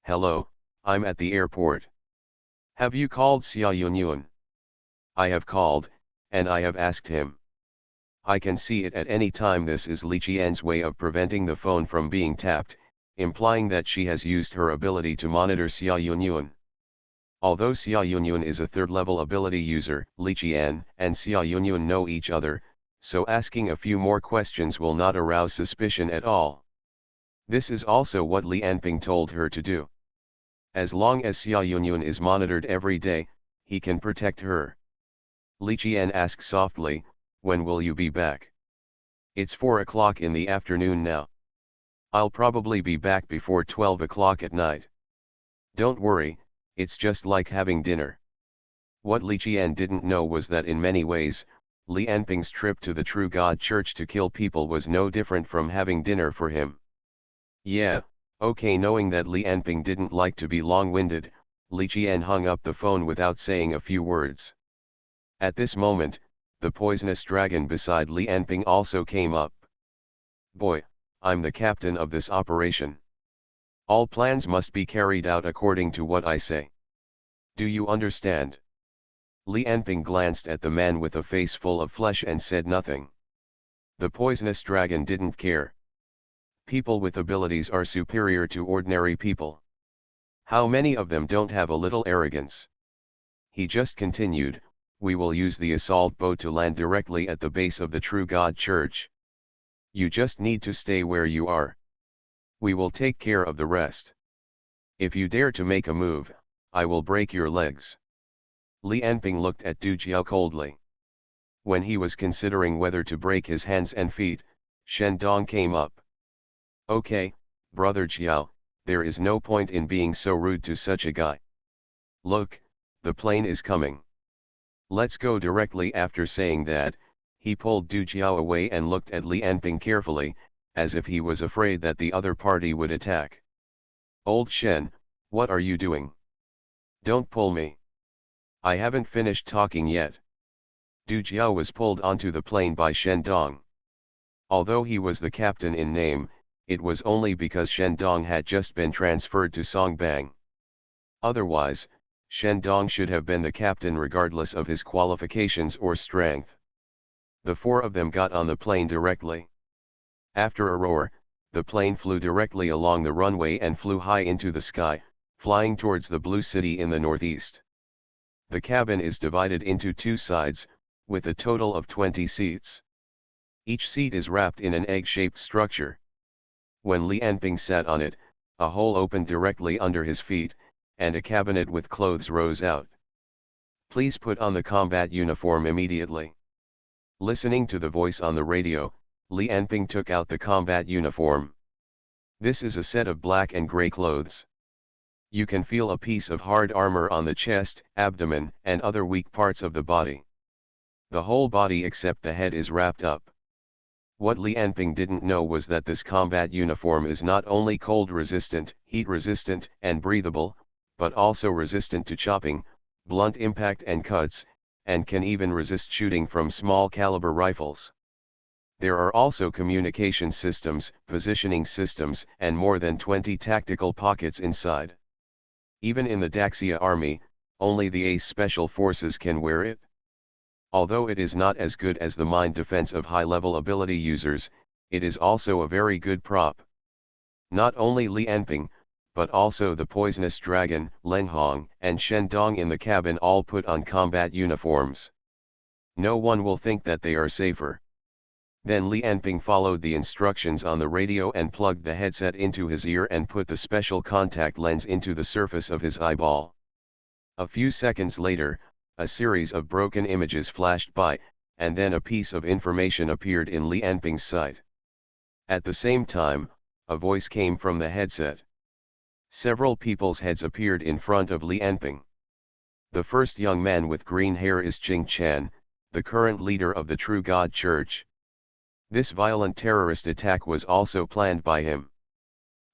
"Hello, I'm at the airport. Have you called Xia Yunyun? I have called, and I have asked him. I can see it at any time. This is Li Qian's way of preventing the phone from being tapped, implying that she has used her ability to monitor Xia Yunyun. Although Xia Yunyun is a third-level ability user, Li Qian and Xia Yunyun know each other, so asking a few more questions will not arouse suspicion at all. This is also what Li Anping told her to do. As long as Xia Yunyun is monitored every day, he can protect her. Li Qian asked softly, "When will you be back?" "It's 4 o'clock in the afternoon now. I'll probably be back before 12 o'clock at night." "Don't worry, it's just like having dinner." What Li Qian didn't know was that in many ways, Li Anping's trip to the True God Church to kill people was no different from having dinner for him. Yeah, okay. Knowing that Li Anping didn't like to be long-winded, Li Qian hung up the phone without saying a few words. At this moment, the poisonous dragon beside Li Anping also came up. "Boy, I'm the captain of this operation. All plans must be carried out according to what I say. Do you understand?" Li Anping glanced at the man with a face full of flesh and said nothing. The poisonous dragon didn't care. People with abilities are superior to ordinary people. How many of them don't have a little arrogance? He just continued, "We will use the assault boat to land directly at the base of the True God Church. You just need to stay where you are. We will take care of the rest. If you dare to make a move, I will break your legs." Li Anping looked at Du Jiao coldly. When he was considering whether to break his hands and feet, Shen Dong came up. "Okay, brother Jiao, there is no point in being so rude to such a guy. Look, the plane is coming. Let's go directly." After saying that, he pulled Du Jiao away and looked at Li Anping carefully, as if he was afraid that the other party would attack. "Old Shen, what are you doing? Don't pull me. I haven't finished talking yet." Du Jiao was pulled onto the plane by Shen Dong. Although he was the captain in name, it was only because Shen Dong had just been transferred to Songbang. Otherwise, Shen Dong should have been the captain regardless of his qualifications or strength. The four of them got on the plane directly. After a roar, the plane flew directly along the runway and flew high into the sky, flying towards the Blue City in the northeast. The cabin is divided into two sides, with a total of 20 seats. Each seat is wrapped in an egg-shaped structure. When Li Anping sat on it, a hole opened directly under his feet, and a cabinet with clothes rose out. "Please put on the combat uniform immediately." Listening to the voice on the radio, Li Anping took out the combat uniform. This is a set of black and gray clothes. You can feel a piece of hard armor on the chest, abdomen, and other weak parts of the body. The whole body except the head is wrapped up. What Li Anping didn't know was that this combat uniform is not only cold resistant, heat resistant, and breathable, but also resistant to chopping, blunt impact and cuts, and can even resist shooting from small caliber rifles. There are also communication systems, positioning systems, and more than 20 tactical pockets inside. Even in the Daxia army, only the Ace Special Forces can wear it. Although it is not as good as the mind defense of high-level ability users, it is also a very good prop. Not only Li Anping, but also the poisonous dragon, Leng Hong, and Shen Dong in the cabin all put on combat uniforms. No one will think that they are safer. Then Li Anping followed the instructions on the radio and plugged the headset into his ear and put the special contact lens into the surface of his eyeball. A few seconds later, a series of broken images flashed by, and then a piece of information appeared in Li Anping's sight. At the same time, a voice came from the headset. Several people's heads appeared in front of Li Anping. The first young man with green hair is Qing Chan, the current leader of the True God Church. This violent terrorist attack was also planned by him.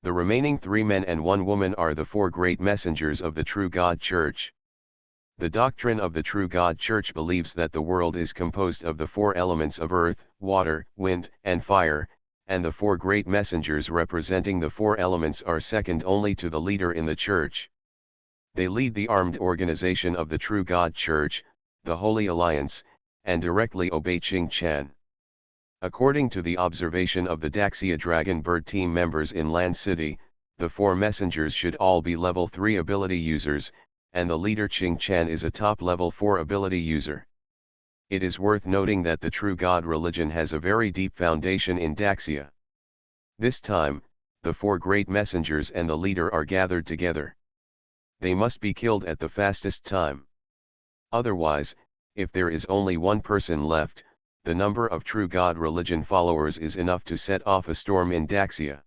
The remaining 3 men and 1 woman are the 4 great messengers of the True God Church. The doctrine of the True God Church believes that the world is composed of the 4 elements of earth, water, wind, and fire, and the 4 great messengers representing the 4 elements are second only to the leader in the church. They lead the armed organization of the True God Church, the Holy Alliance, and directly obey Ching Chan. According to the observation of the Daxia Dragon Bird team members in Land City, the 4 messengers should all be level 3 ability users, and the leader Ching Chan is a top level 4 ability user. It is worth noting that the True God religion has a very deep foundation in Daxia. This time, the 4 great messengers and the leader are gathered together. They must be killed at the fastest time. Otherwise, if there is only one person left, the number of True God religion followers is enough to set off a storm in Daxia.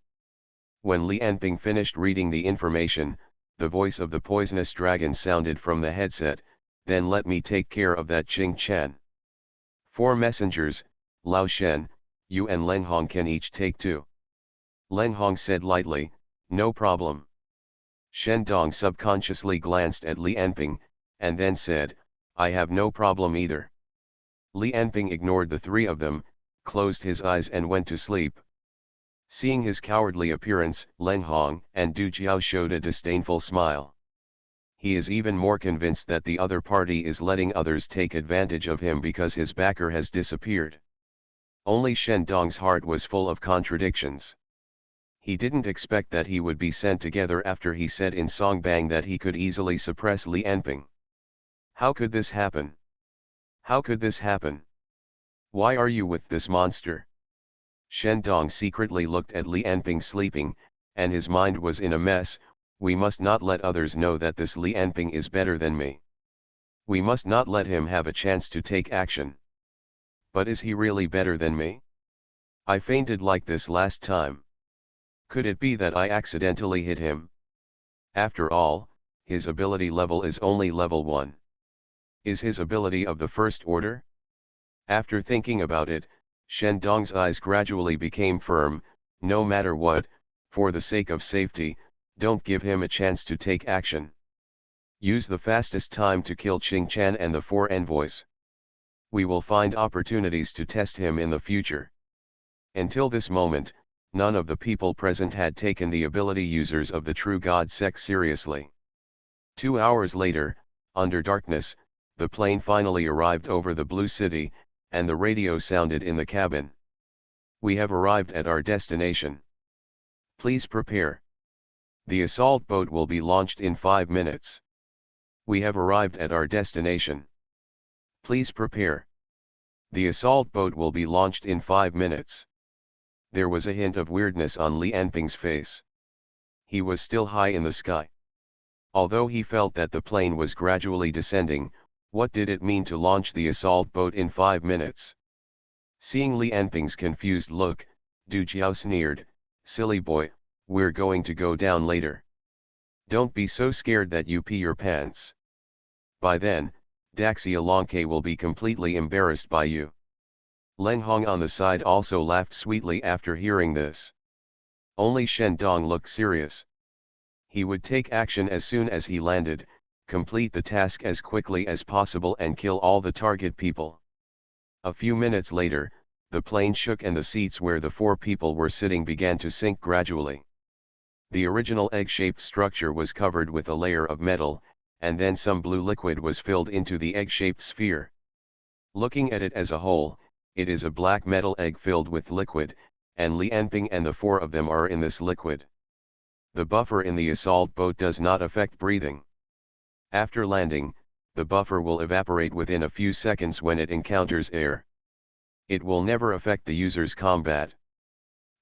When Li Anping finished reading the information, the voice of the poisonous dragon sounded from the headset, "Then let me take care of that Ching Chan. 4 messengers, Lao Shen, you and Leng Hong can each take 2. Leng Hong said lightly, "No problem." Shen Dong subconsciously glanced at Li Anping, and then said, "I have no problem either." Li Anping ignored the 3 of them, closed his eyes and went to sleep. Seeing his cowardly appearance, Leng Hong and Du Jiao showed a disdainful smile. He is even more convinced that the other party is letting others take advantage of him because his backer has disappeared. Only Shen Dong's heart was full of contradictions. He didn't expect that he would be sent together after he said in Songbang that he could easily suppress Li Anping. How could this happen? How could this happen? Why are you with this monster? Shen Dong secretly looked at Li Anping sleeping, and his mind was in a mess. We must not let others know that this Li Anping is better than me. We must not let him have a chance to take action. But is he really better than me? I fainted like this last time. Could it be that I accidentally hit him? After all, his ability level is only level 1. Is his ability of the first order? After thinking about it, Shen Dong's eyes gradually became firm. No matter what, for the sake of safety, don't give him a chance to take action. Use the fastest time to kill Ching Chan and the 4 envoys. We will find opportunities to test him in the future. Until this moment, none of the people present had taken the ability users of the True God sect seriously. 2 hours later, under darkness, the plane finally arrived over the Blue City, and the radio sounded in the cabin. We have arrived at our destination. Please prepare. The assault boat will be launched in 5 minutes. We have arrived at our destination. Please prepare. The assault boat will be launched in 5 minutes. There was a hint of weirdness on Li Anping's face. He was still high in the sky. Although he felt that the plane was gradually descending, what did it mean to launch the assault boat in 5 minutes? Seeing Li Anping's confused look, Du Jiao sneered, "Silly boy, we're going to go down later. Don't be so scared that you pee your pants. By then, Daxia Longke will be completely embarrassed by you." Leng Hong on the side also laughed sweetly after hearing this. Only Shen Dong looked serious. He would take action as soon as he landed, complete the task as quickly as possible and kill all the target people. A few minutes later, the plane shook and the seats where the 4 people were sitting began to sink gradually. The original egg-shaped structure was covered with a layer of metal, and then some blue liquid was filled into the egg-shaped sphere. Looking at it as a whole, it is a black metal egg filled with liquid, and Li Anping and the 4 of them are in this liquid. The buffer in the assault boat does not affect breathing. After landing, the buffer will evaporate within a few seconds when it encounters air. It will never affect the user's combat.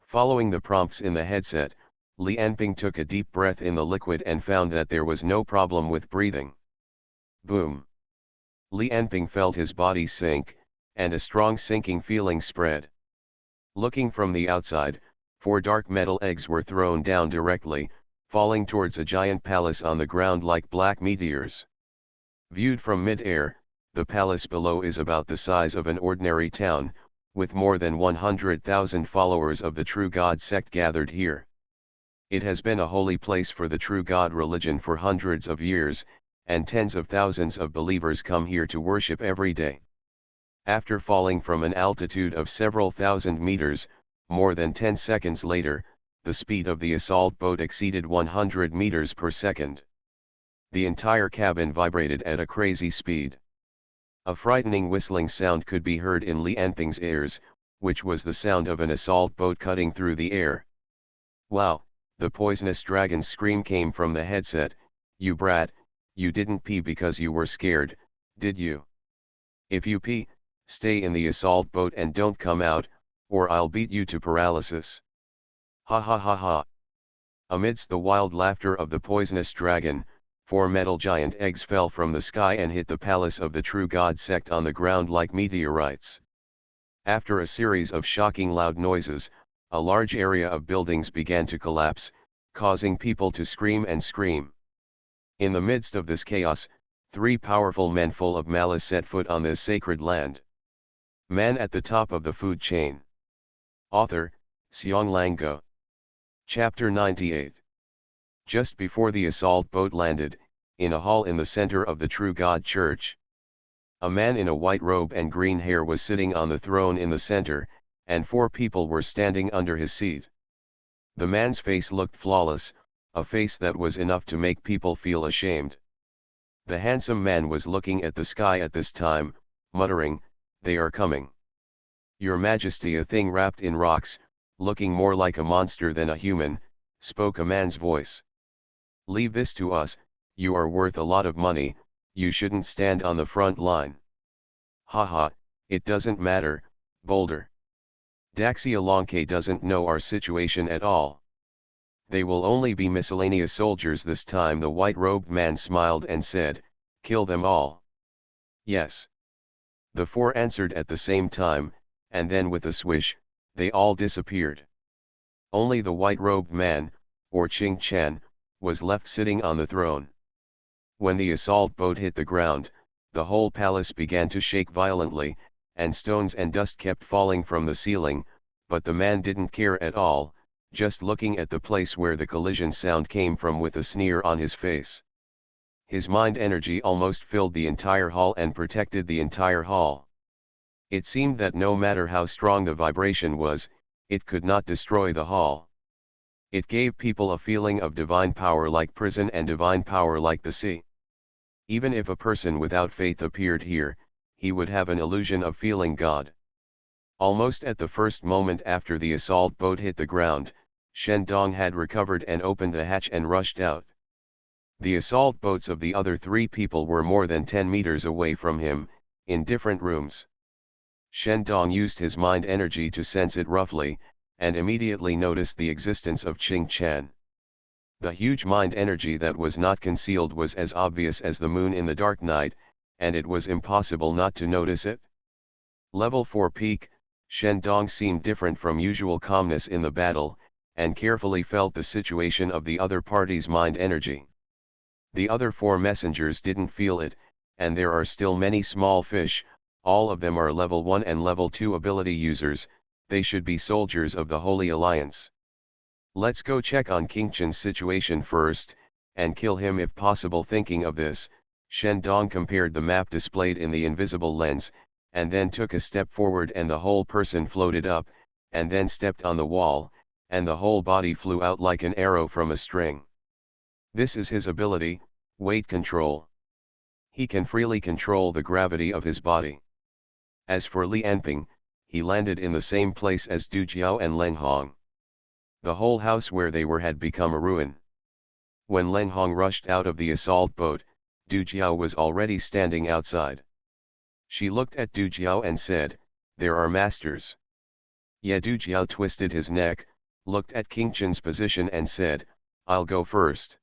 Following the prompts in the headset, Li Anping took a deep breath in the liquid and found that there was no problem with breathing. Boom! Li Anping felt his body sink, and a strong sinking feeling spread. Looking from the outside, 4 dark metal eggs were thrown down directly, falling towards a giant palace on the ground like black meteors. Viewed from mid-air, the palace below is about the size of an ordinary town, with more than 100,000 followers of the True God sect gathered here. It has been a holy place for the True God religion for hundreds of years, and tens of thousands of believers come here to worship every day. After falling from an altitude of several thousand meters, more than 10 seconds later, the speed of the assault boat exceeded 100 meters per second. The entire cabin vibrated at a crazy speed. A frightening whistling sound could be heard in Li Anping's ears, which was the sound of an assault boat cutting through the air. Wow, the poisonous dragon's scream came from the headset. You brat, you didn't pee because you were scared, did you? If you pee, stay in the assault boat and don't come out, or I'll beat you to paralysis. Ha ha ha ha. Amidst the wild laughter of the poisonous dragon, 4 metal giant eggs fell from the sky and hit the palace of the True God sect on the ground like meteorites. After a series of shocking loud noises, a large area of buildings began to collapse, causing people to scream and scream. In the midst of this chaos, 3 powerful men full of malice set foot on this sacred land. Man at the top of the food chain. Author, Xiong Lango. Chapter 98. Just before the assault boat landed, in a hall in the center of the True God Church, a man in a white robe and green hair was sitting on the throne in the center, and 4 people were standing under his seat. The man's face looked flawless, a face that was enough to make people feel ashamed. The handsome man was looking at the sky at this time, muttering, "They are coming. Your Majesty." A thing wrapped in rocks, looking more like a monster than a human, spoke a man's voice. "Leave this to us, you are worth a lot of money, you shouldn't stand on the front line." "Haha, it doesn't matter, Boulder. Daxialonke doesn't know our situation at all. They will only be miscellaneous soldiers this time." The white-robed man smiled and said, "Kill them all." "Yes." The 4 answered at the same time, and then with a swish, they all disappeared. Only the white-robed man, or Ching Chan, was left sitting on the throne. When the assault boat hit the ground, the whole palace began to shake violently, and stones and dust kept falling from the ceiling, but the man didn't care at all, just looking at the place where the collision sound came from with a sneer on his face. His mind energy almost filled the entire hall and protected the entire hall. It seemed that no matter how strong the vibration was, it could not destroy the hall. It gave people a feeling of divine power like prison and divine power like the sea. Even if a person without faith appeared here, he would have an illusion of feeling God. Almost at the first moment after the assault boat hit the ground, Shen Dong had recovered and opened the hatch and rushed out. The assault boats of the other 3 people were more than 10 meters away from him, in different rooms. Shen Dong used his mind energy to sense it roughly, and immediately noticed the existence of Ching Chan. The huge mind energy that was not concealed was as obvious as the moon in the dark night, and it was impossible not to notice it. Level 4 peak, Shen Dong seemed different from usual calmness in the battle, and carefully felt the situation of the other party's mind energy. The other 4 messengers didn't feel it, and there are still many small fish, all of them are level 1 and level 2 ability users, they should be soldiers of the Holy Alliance. Let's go check on King Chen's situation first, and kill him if possible. Thinking of this, Shen Dong compared the map displayed in the invisible lens, and then took a step forward and the whole person floated up, and then stepped on the wall, and the whole body flew out like an arrow from a string. This is his ability, weight control. He can freely control the gravity of his body. As for Li Anping, he landed in the same place as Du Jiao and Leng Hong. The whole house where they were had become a ruin. When Leng Hong rushed out of the assault boat, Du Jiao was already standing outside. She looked at Du Jiao and said, "There are masters." Yeah, Du Jiao twisted his neck, looked at King Chen's position and said, "I'll go first."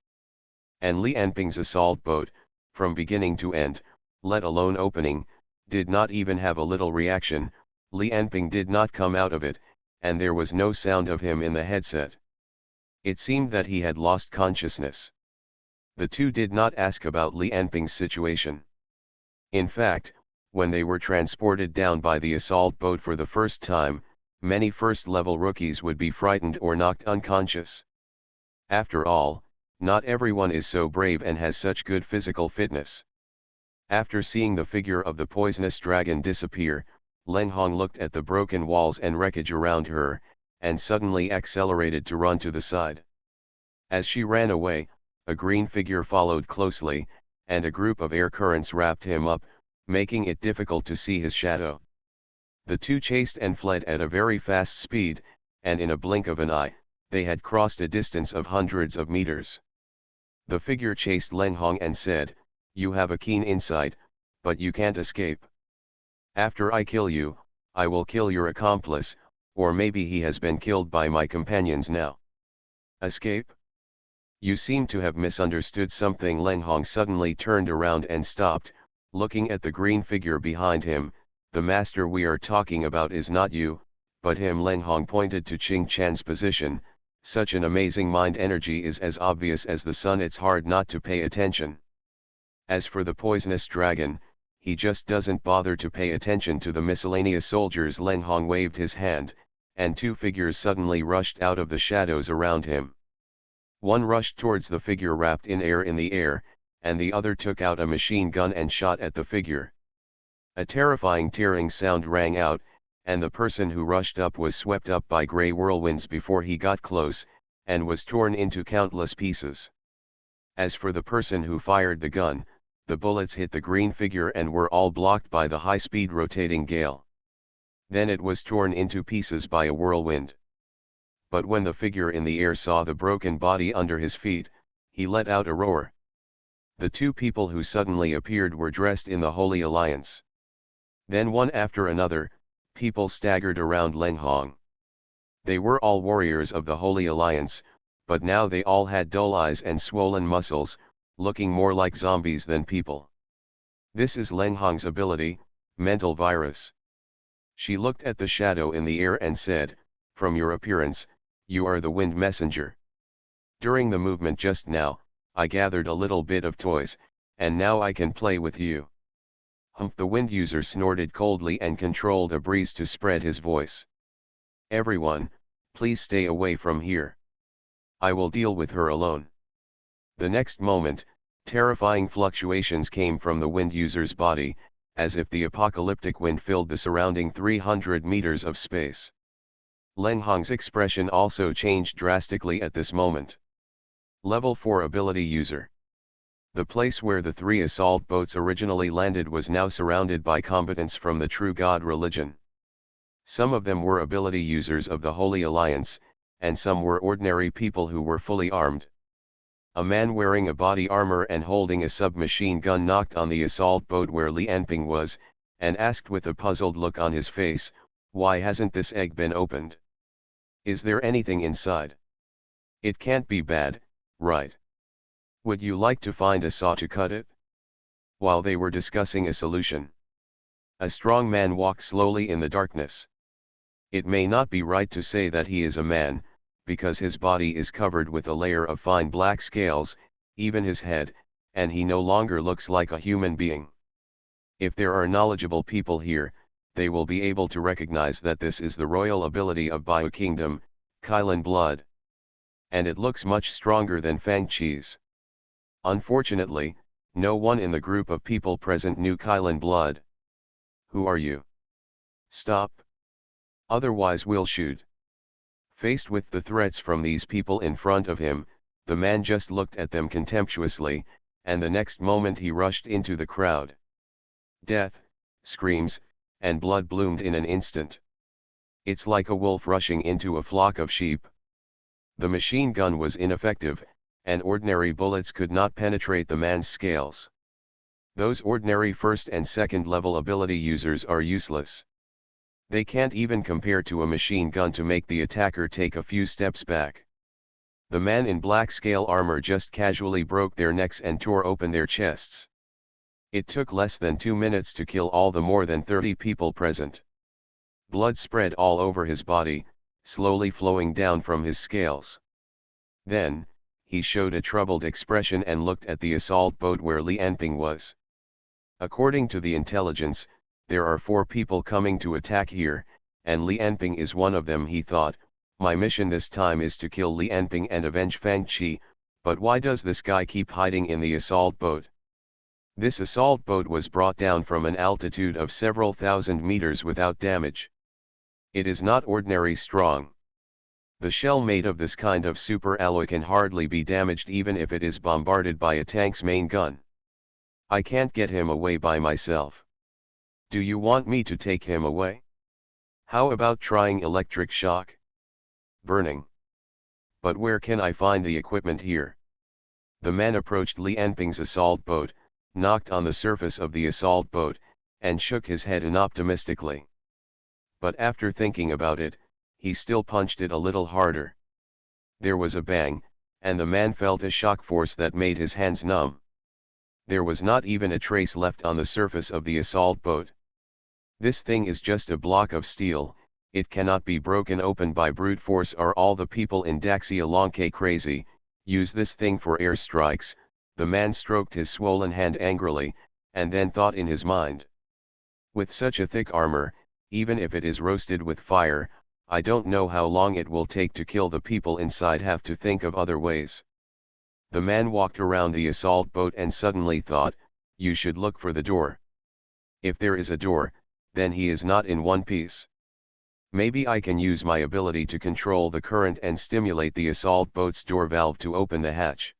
And Li Anping's assault boat, from beginning to end, let alone opening, did not even have a little reaction. Li Anping did not come out of it, and there was no sound of him in the headset. It seemed that he had lost consciousness. The 2 did not ask about Li Anping's situation. In fact, when they were transported down by the assault boat for the first time, many first-level rookies would be frightened or knocked unconscious. After all, not everyone is so brave and has such good physical fitness. After seeing the figure of the poisonous dragon disappear, Leng Hong looked at the broken walls and wreckage around her, and suddenly accelerated to run to the side. As she ran away, a green figure followed closely, and a group of air currents wrapped him up, making it difficult to see his shadow. The two chased and fled at a very fast speed, and in a blink of an eye, they had crossed a distance of hundreds of meters. The figure chased Leng Hong and said, "You have a keen insight, but you can't escape. After I kill you, I will kill your accomplice, or maybe he has been killed by my companions now." "Escape? You seem to have misunderstood something." Leng Hong suddenly turned around and stopped, looking at the green figure behind him. "The master we are talking about is not you, but him." Leng Hong pointed to Ching Chan's position. "Such an amazing mind energy is as obvious as the sun, it's hard not to pay attention. As for the poisonous dragon, he just doesn't bother to pay attention to the miscellaneous soldiers." Leng Hong waved his hand, and two figures suddenly rushed out of the shadows around him. One rushed towards the figure wrapped in air in the air, and the other took out a machine gun and shot at the figure. A terrifying tearing sound rang out, and the person who rushed up was swept up by grey whirlwinds before he got close, and was torn into countless pieces. As for the person who fired the gun, the bullets hit the green figure and were all blocked by the high-speed rotating gale. Then it was torn into pieces by a whirlwind. But when the figure in the air saw the broken body under his feet, he let out a roar. The two people who suddenly appeared were dressed in the Holy Alliance. Then one after another, people staggered around Leng Hong. They were all warriors of the Holy Alliance, but now they all had dull eyes and swollen muscles, looking more like zombies than people. This is Leng Hong's ability, Mental Virus. She looked at the shadow in the air and said, "From your appearance, you are the Wind Messenger. During the movement just now, I gathered a little bit of toys, and now I can play with you." Humph! The Wind user snorted coldly and controlled a breeze to spread his voice. "Everyone, please stay away from here. I will deal with her alone." The next moment, terrifying fluctuations came from the Wind user's body, as if the apocalyptic wind filled the surrounding 300 meters of space. Leng Hong's expression also changed drastically at this moment. Level 4 Ability User. The place where the 3 assault boats originally landed was now surrounded by combatants from the True God religion. Some of them were ability users of the Holy Alliance, and some were ordinary people who were fully armed. A man wearing a body armor and holding a submachine gun knocked on the assault boat where Li Anping was, and asked with a puzzled look on his face, "Why hasn't this egg been opened? Is there anything inside? It can't be bad, right? Would you like to find a saw to cut it?" While they were discussing a solution, a strong man walked slowly in the darkness. It may not be right to say that he is a man, because his body is covered with a layer of fine black scales, even his head, and he no longer looks like a human being. If there are knowledgeable people here, they will be able to recognize that this is the royal ability of Bio Kingdom, Kylin Blood. And it looks much stronger than Fang Chi's. Unfortunately, no one in the group of people present knew Kylin Blood. "Who are you? Stop. Otherwise we'll shoot." Faced with the threats from these people in front of him, the man just looked at them contemptuously, and the next moment he rushed into the crowd. Death, screams, and blood bloomed in an instant. It's like a wolf rushing into a flock of sheep. The machine gun was ineffective, and ordinary bullets could not penetrate the man's scales. Those ordinary first and second level ability users are useless. They can't even compare to a machine gun to make the attacker take a few steps back. The man in black scale armor just casually broke their necks and tore open their chests. It took less than 2 minutes to kill all the more than 30 people present. Blood spread all over his body, slowly flowing down from his scales. Then, he showed a troubled expression and looked at the assault boat where Li Anping was. According to the intelligence, there are 4 people coming to attack here, and Li Anping is one of them. He thought, "My mission this time is to kill Li Anping and avenge Fang Chi, but why does this guy keep hiding in the assault boat?" This assault boat was brought down from an altitude of several thousand meters without damage. It is not ordinary strong. The shell made of this kind of super alloy can hardly be damaged even if it is bombarded by a tank's main gun. I can't get him away by myself. Do you want me to take him away? How about trying electric shock? Burning. But where can I find the equipment here? The man approached Li Anping's assault boat, knocked on the surface of the assault boat, and shook his head unoptimistically. But after thinking about it, he still punched it a little harder. There was a bang, and the man felt a shock force that made his hands numb. There was not even a trace left on the surface of the assault boat. This thing is just a block of steel, it cannot be broken open by brute force. Are all the people in Daxialanke crazy? Use this thing for airstrikes. The man stroked his swollen hand angrily, and then thought in his mind. With such a thick armor, even if it is roasted with fire, I don't know how long it will take to kill the people inside. Have to think of other ways. The man walked around the assault boat and suddenly thought, you should look for the door. If there is a door, then he is not in one piece. Maybe I can use my ability to control the current and stimulate the assault boat's door valve to open the hatch.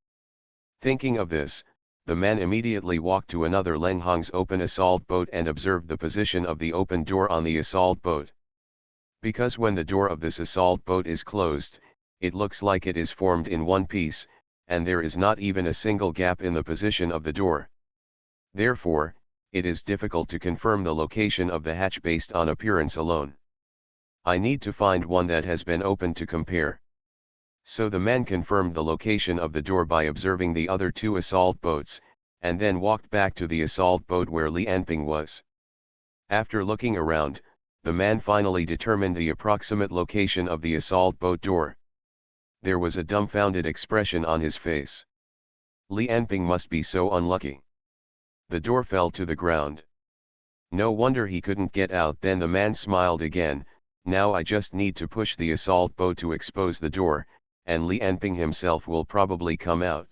Thinking of this, the man immediately walked to another Lenghong's open assault boat and observed the position of the open door on the assault boat. Because when the door of this assault boat is closed, it looks like it is formed in one piece, and there is not even a single gap in the position of the door. Therefore, it is difficult to confirm the location of the hatch based on appearance alone. I need to find one that has been opened to compare. So the man confirmed the location of the door by observing the other two assault boats, and then walked back to the assault boat where Li Anping was. After looking around, the man finally determined the approximate location of the assault boat door. There was a dumbfounded expression on his face. Li Anping must be so unlucky. The door fell to the ground. No wonder he couldn't get out. Then the man smiled again. Now I just need to push the assault boat to expose the door, and Li Anping himself will probably come out.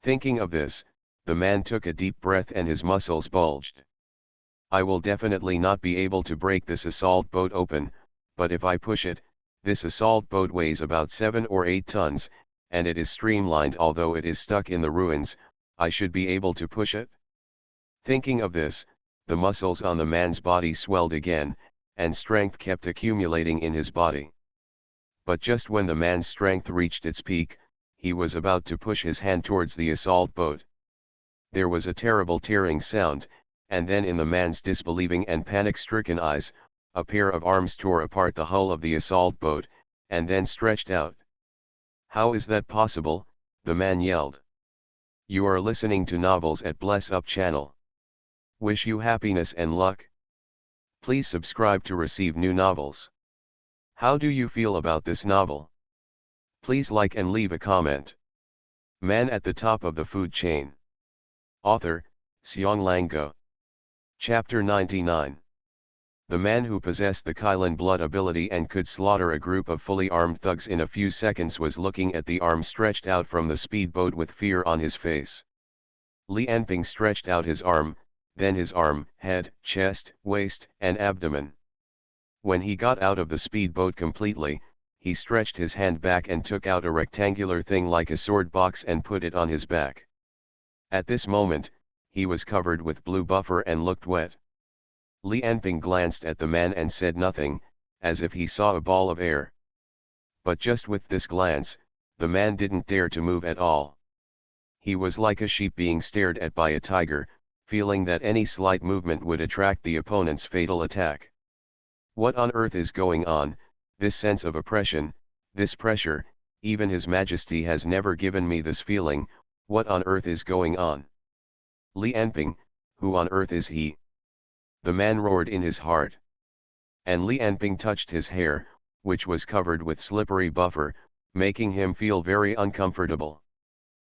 Thinking of this, the man took a deep breath and his muscles bulged. I will definitely not be able to break this assault boat open, but if I push it, this assault boat weighs about 7 or 8 tons, and it is streamlined. Although it is stuck in the ruins, I should be able to push it. Thinking of this, the muscles on the man's body swelled again, and strength kept accumulating in his body. But just when the man's strength reached its peak, he was about to push his hand towards the assault boat. There was a terrible tearing sound, and then in the man's disbelieving and panic-stricken eyes, a pair of arms tore apart the hull of the assault boat, and then stretched out. How is that possible? The man yelled. You are listening to novels at Bless Up channel. Wish you happiness and luck. Please subscribe to receive new novels. How do you feel about this novel? Please like and leave a comment. Man at the top of the food chain. Author, Xiong Go. Chapter 99. The man who possessed the Kylin blood ability and could slaughter a group of fully armed thugs in a few seconds was looking at the arm stretched out from the speedboat with fear on his face. Li Anping stretched out his arm, then his arm, head, chest, waist, and abdomen. When he got out of the speedboat completely, he stretched his hand back and took out a rectangular thing like a sword box and put it on his back. At this moment, he was covered with blue buffer and looked wet. Li Anping glanced at the man and said nothing, as if he saw a ball of air. But just with this glance, the man didn't dare to move at all. He was like a sheep being stared at by a tiger, feeling that any slight movement would attract the opponent's fatal attack. What on earth is going on? This sense of oppression, this pressure, even His Majesty has never given me this feeling. What on earth is going on? Li Anping, who on earth is he? The man roared in his heart. And Li Anping touched his hair, which was covered with slippery buffer, making him feel very uncomfortable.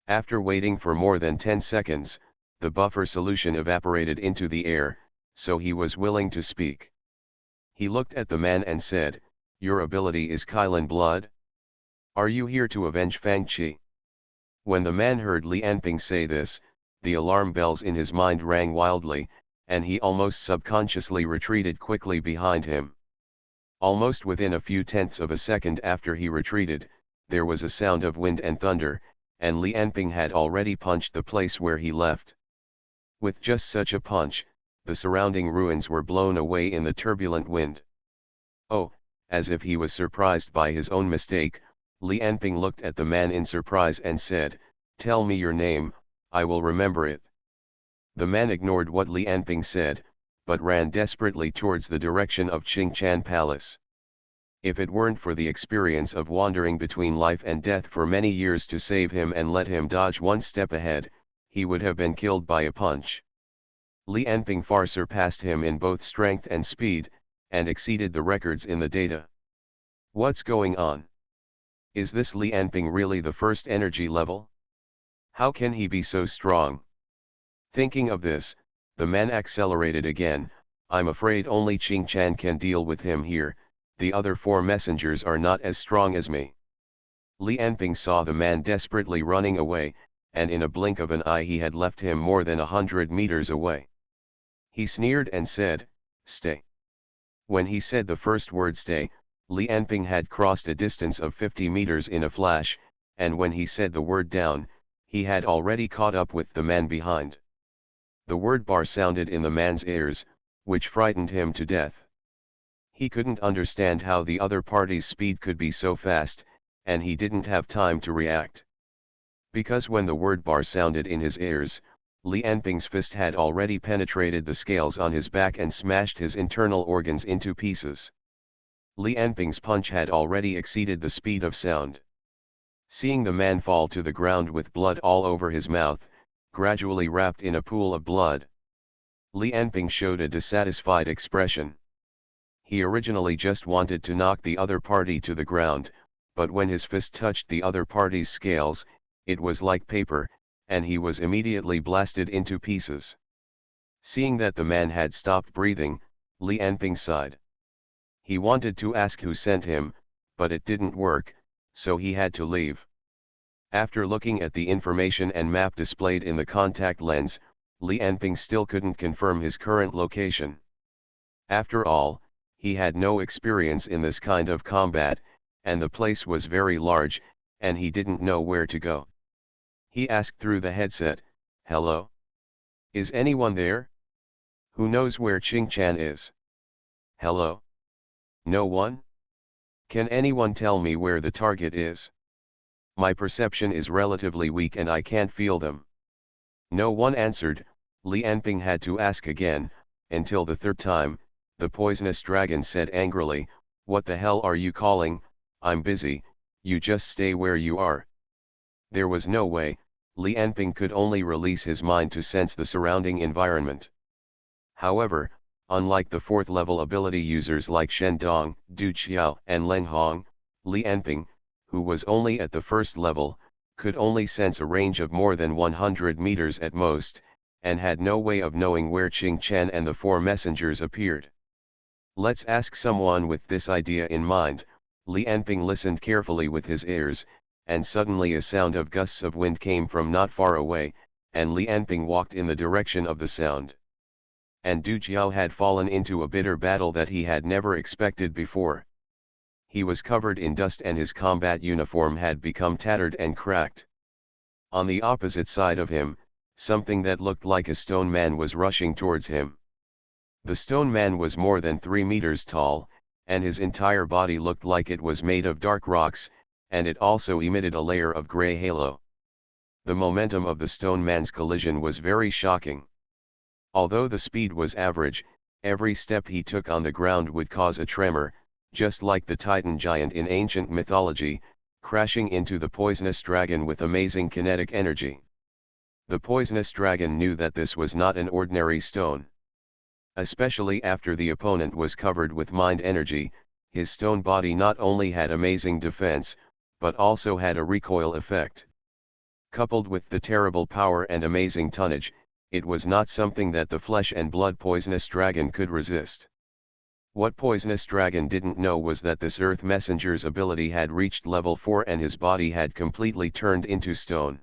After waiting for more than 10 seconds, the buffer solution evaporated into the air, so he was willing to speak. He looked at the man and said, "Your ability is Kylin blood? Are you here to avenge Fang Qi?" When the man heard Li Anping say this, the alarm bells in his mind rang wildly, and he almost subconsciously retreated quickly behind him. Almost within a few tenths of a second after he retreated, there was a sound of wind and thunder, and Li Enping had already punched the place where he left. With just such a punch, the surrounding ruins were blown away in the turbulent wind. Oh, as if he was surprised by his own mistake, Li Enping looked at the man in surprise and said, "Tell me your name, I will remember it." The man ignored what Li Enping said, but ran desperately towards the direction of Qingchan Palace. If it weren't for the experience of wandering between life and death for many years to save him and let him dodge one step ahead, he would have been killed by a punch. Li Enping far surpassed him in both strength and speed, and exceeded the records in the data. What's going on? Is this Li Enping really the first energy level? How can he be so strong? Thinking of this, the man accelerated again. I'm afraid only Qingchan can deal with him here, the other 4 messengers are not as strong as me. Li Enping saw the man desperately running away, and in a blink of an eye he had left him more than 100 meters away. He sneered and said, "Stay." When he said the first word stay, Li Enping had crossed a distance of 50 meters in a flash, and when he said the word down, he had already caught up with the man behind. The word bar sounded in the man's ears, which frightened him to death. He couldn't understand how the other party's speed could be so fast, and he didn't have time to react. Because when the word bar sounded in his ears, Li Enping's fist had already penetrated the scales on his back and smashed his internal organs into pieces. Li Enping's punch had already exceeded the speed of sound. Seeing the man fall to the ground with blood all over his mouth, gradually wrapped in a pool of blood, Li Enping showed a dissatisfied expression. He originally just wanted to knock the other party to the ground, but when his fist touched the other party's scales, it was like paper, and he was immediately blasted into pieces. Seeing that the man had stopped breathing, Li Enping sighed. He wanted to ask who sent him, but it didn't work, so he had to leave. After looking at the information and map displayed in the contact lens, Li Enping still couldn't confirm his current location. After all, he had no experience in this kind of combat, and the place was very large, and he didn't know where to go. He asked through the headset, "Hello? Is anyone there? Who knows where Qingchan is? Hello? No one? Can anyone tell me where the target is? My perception is relatively weak and I can't feel them." No one answered. Li Enping had to ask again, until the 3rd time, the poisonous dragon said angrily, "What the hell are you calling? I'm busy, you just stay where you are." There was no way, Li Enping could only release his mind to sense the surrounding environment. However, unlike the 4th level ability users like Shen Dong, Du Qiao and Leng Hong, Li Enping, who was only at the 1st level, could only sense a range of more than 100 meters at most, and had no way of knowing where Qingchan and the 4 messengers appeared. Let's ask someone with this idea in mind. Li Enping listened carefully with his ears, and suddenly a sound of gusts of wind came from not far away, and Li Enping walked in the direction of the sound. And Du Jiao had fallen into a bitter battle that he had never expected before. He was covered in dust and his combat uniform had become tattered and cracked. On the opposite side of him, something that looked like a stone man was rushing towards him. The stone man was more than 3 meters tall, and his entire body looked like it was made of dark rocks, and it also emitted a layer of gray halo. The momentum of the stone man's collision was very shocking. Although the speed was average, every step he took on the ground would cause a tremor, just like the Titan giant in ancient mythology, crashing into the poisonous dragon with amazing kinetic energy. The poisonous dragon knew that this was not an ordinary stone. Especially after the opponent was covered with mind energy, his stone body not only had amazing defense, but also had a recoil effect. Coupled with the terrible power and amazing tonnage, it was not something that the flesh and blood poisonous dragon could resist. What poisonous dragon didn't know was that this Earth Messenger's ability had reached level 4 and his body had completely turned into stone.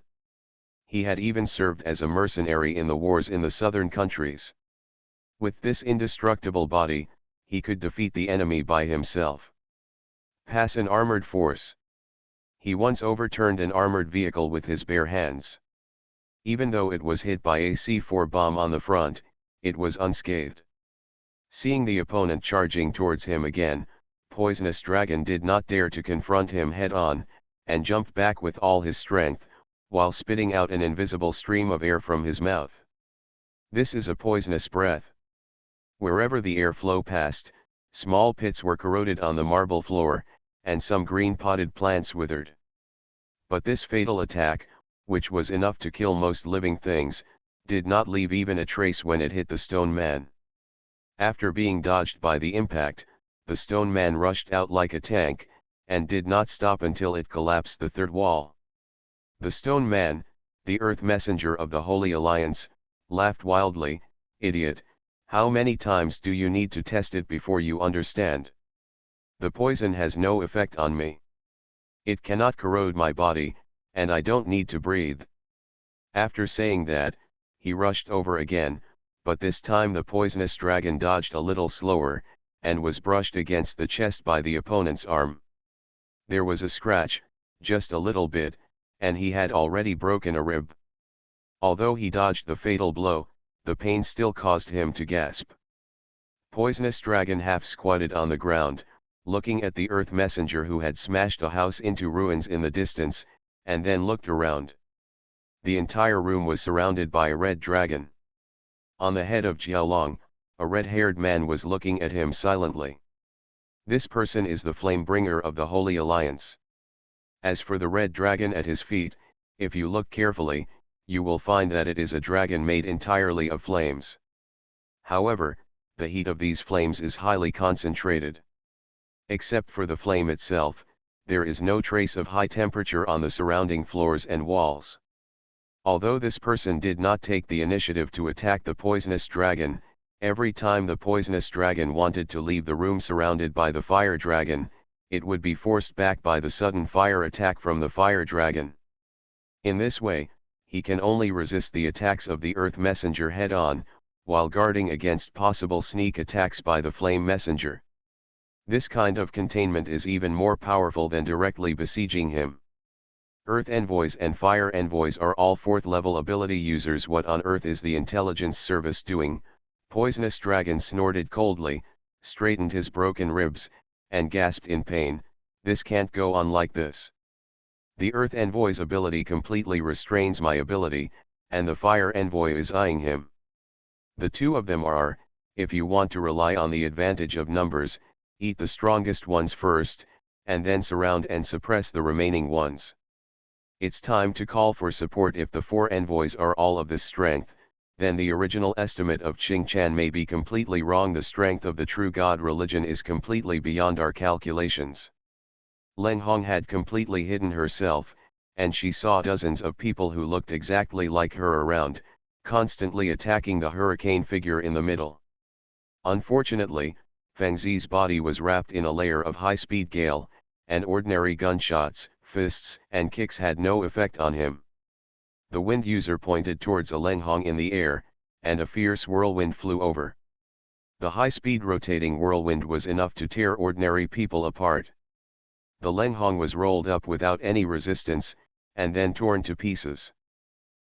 He had even served as a mercenary in the wars in the southern countries. With this indestructible body, he could defeat the enemy by himself. Pass an armored force. He once overturned an armored vehicle with his bare hands. Even though it was hit by a C4 bomb on the front, it was unscathed. Seeing the opponent charging towards him again, Poisonous Dragon did not dare to confront him head-on, and jumped back with all his strength, while spitting out an invisible stream of air from his mouth. This is a poisonous breath. Wherever the air flow passed, small pits were corroded on the marble floor, and some green potted plants withered. But this fatal attack, which was enough to kill most living things, did not leave even a trace when it hit the stone man. After being dodged by the impact, the stone man rushed out like a tank, and did not stop until it collapsed the third wall. The stone man, the earth messenger of the Holy Alliance, laughed wildly. "Idiot, how many times do you need to test it before you understand? The poison has no effect on me. It cannot corrode my body, and I don't need to breathe." After saying that, he rushed over again, but this time the poisonous dragon dodged a little slower, and was brushed against the chest by the opponent's arm. There was a scratch, just a little bit, and he had already broken a rib. Although he dodged the fatal blow, the pain still caused him to gasp. Poisonous Dragon half squatted on the ground, looking at the earth messenger who had smashed a house into ruins in the distance, and then looked around. The entire room was surrounded by a red dragon. On the head of Jiaolong, a red-haired man was looking at him silently. This person is the flame-bringer of the Holy Alliance. As for the red dragon at his feet, if you look carefully, you will find that it is a dragon made entirely of flames. However, the heat of these flames is highly concentrated. Except for the flame itself, there is no trace of high temperature on the surrounding floors and walls. Although this person did not take the initiative to attack the poisonous dragon, every time the poisonous dragon wanted to leave the room surrounded by the fire dragon, it would be forced back by the sudden fire attack from the fire dragon. In this way, he can only resist the attacks of the earth messenger head-on, while guarding against possible sneak attacks by the flame messenger. This kind of containment is even more powerful than directly besieging him. Earth envoys and fire envoys are all 4th level ability users. What on earth is the intelligence service doing? Poisonous Dragon snorted coldly, straightened his broken ribs, and gasped in pain. This can't go on like this. The Earth Envoy's ability completely restrains my ability, and the Fire Envoy is eyeing him. The two of them are, if you want to rely on the advantage of numbers, eat the strongest ones first, and then surround and suppress the remaining ones. It's time to call for support. If the 4 envoys are all of this strength, then the original estimate of Qing Chan may be completely wrong. The strength of the true God religion is completely beyond our calculations. Leng Hong had completely hidden herself, and she saw dozens of people who looked exactly like her around, constantly attacking the hurricane figure in the middle. Unfortunately, Feng Zi's body was wrapped in a layer of high-speed gale, and ordinary gunshots, fists, and kicks had no effect on him. The wind user pointed towards a Leng Hong in the air, and a fierce whirlwind flew over. The high-speed rotating whirlwind was enough to tear ordinary people apart. The Leng Hong was rolled up without any resistance, and then torn to pieces.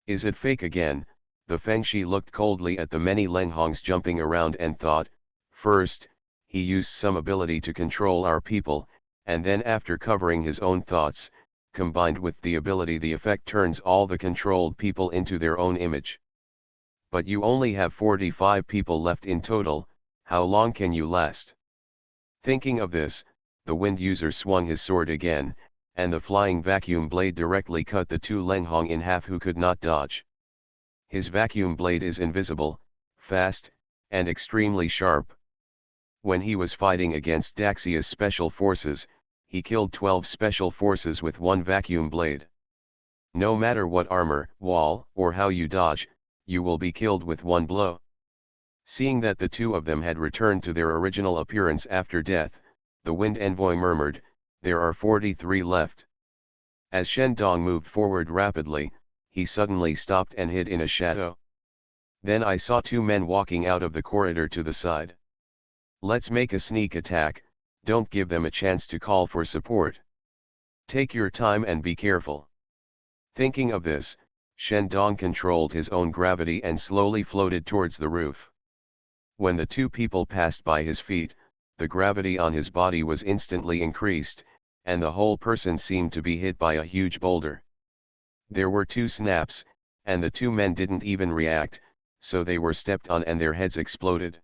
Is it fake again? The Feng Shi looked coldly at the many Leng Hongs jumping around and thought, first, he used some ability to control our people, and then after covering his own thoughts, combined with the ability, the effect turns all the controlled people into their own image. But you only have 45 people left in total. How long can you last? Thinking of this, the wind user swung his sword again, and the flying vacuum blade directly cut the 2 Leng Hong in half who could not dodge. His vacuum blade is invisible, fast, and extremely sharp. When he was fighting against Daxia's special forces, he killed 12 special forces with 1 vacuum blade. No matter what armor, wall, or how you dodge, you will be killed with 1 blow. Seeing that the 2 of them had returned to their original appearance after death, the Wind Envoy murmured, "There are 43 left." As Shen Dong moved forward rapidly, he suddenly stopped and hid in a shadow. Then I saw 2 men walking out of the corridor to the side. Let's make a sneak attack, don't give them a chance to call for support. Take your time and be careful. Thinking of this, Shen Dong controlled his own gravity and slowly floated towards the roof. When the two people passed by his feet, the gravity on his body was instantly increased, and the whole person seemed to be hit by a huge boulder. There were two snaps, and the two men didn't even react, so they were stepped on and their heads exploded.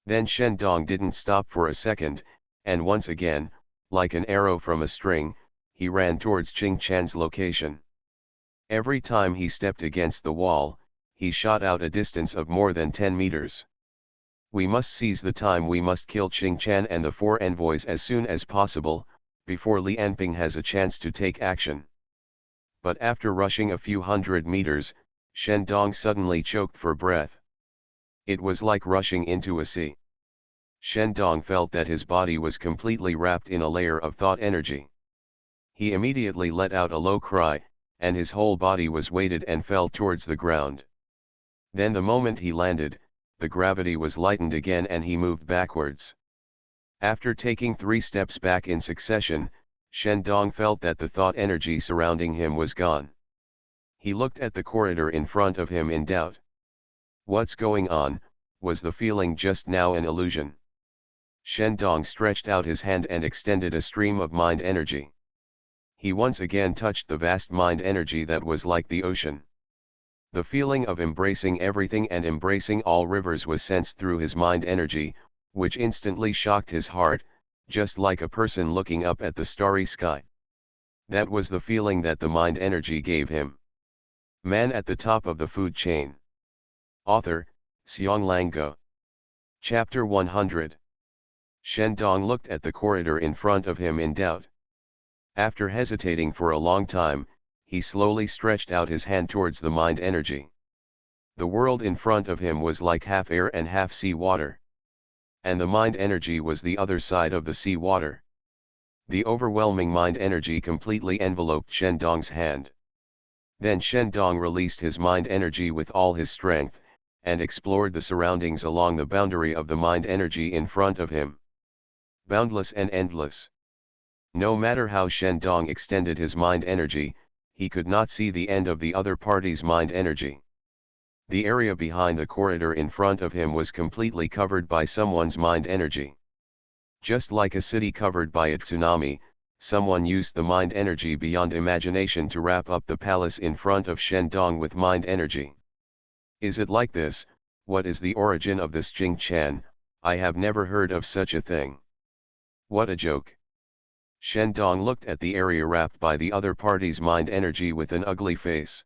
Then Shen Dong didn't stop for a second, and once again, like an arrow from a string, he ran towards Ching Chan's location. Every time he stepped against the wall, he shot out a distance of more than 10 meters. We must seize the time, we must kill Ching Chan and the four envoys as soon as possible, before Li Anping has a chance to take action. But after rushing a few hundred meters, Shen Dong suddenly choked for breath. It was like rushing into a sea. Shen Dong felt that his body was completely wrapped in a layer of thought energy. He immediately let out a low cry, and his whole body was weighted and fell towards the ground. Then the moment he landed, the gravity was lightened again and he moved backwards. After taking 3 steps back in succession, Shen Dong felt that the thought energy surrounding him was gone. He looked at the corridor in front of him in doubt. What's going on? Was the feeling just now an illusion? Shen Dong stretched out his hand and extended a stream of mind energy. He once again touched the vast mind energy that was like the ocean. The feeling of embracing everything and embracing all rivers was sensed through his mind energy, which instantly shocked his heart, just like a person looking up at the starry sky. That was the feeling that the mind energy gave him. Man at the top of the food chain. Author, Xianglang Go. Chapter 100. Shen Dong looked at the corridor in front of him in doubt. After hesitating for a long time, he slowly stretched out his hand towards the mind energy. The world in front of him was like half air and half sea water. And the mind energy was the other side of the sea water. The overwhelming mind energy completely enveloped Shen Dong's hand. Then Shen Dong released his mind energy with all his strength, and explored the surroundings along the boundary of the mind energy in front of him. Boundless and endless. No matter how Shen Dong extended his mind energy, he could not see the end of the other party's mind energy. The area behind the corridor in front of him was completely covered by someone's mind energy. Just like a city covered by a tsunami, someone used the mind energy beyond imagination to wrap up the palace in front of Shen Dong with mind energy. Is it like this? What is the origin of this Ching Chan? I have never heard of such a thing. What a joke. Shen Dong looked at the area wrapped by the other party's mind energy with an ugly face.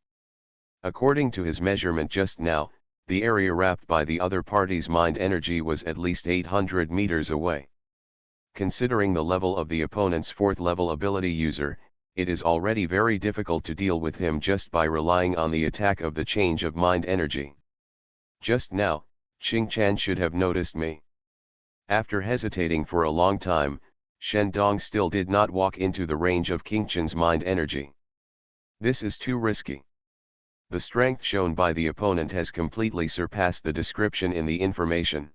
According to his measurement just now, the area wrapped by the other party's mind energy was at least 800 meters away. Considering the level of the opponent's 4th level ability user, it is already very difficult to deal with him just by relying on the attack of the change of mind energy. Just now, Ching Chan should have noticed me. After hesitating for a long time, Shen Dong still did not walk into the range of King Chan's mind energy. This is too risky. The strength shown by the opponent has completely surpassed the description in the information.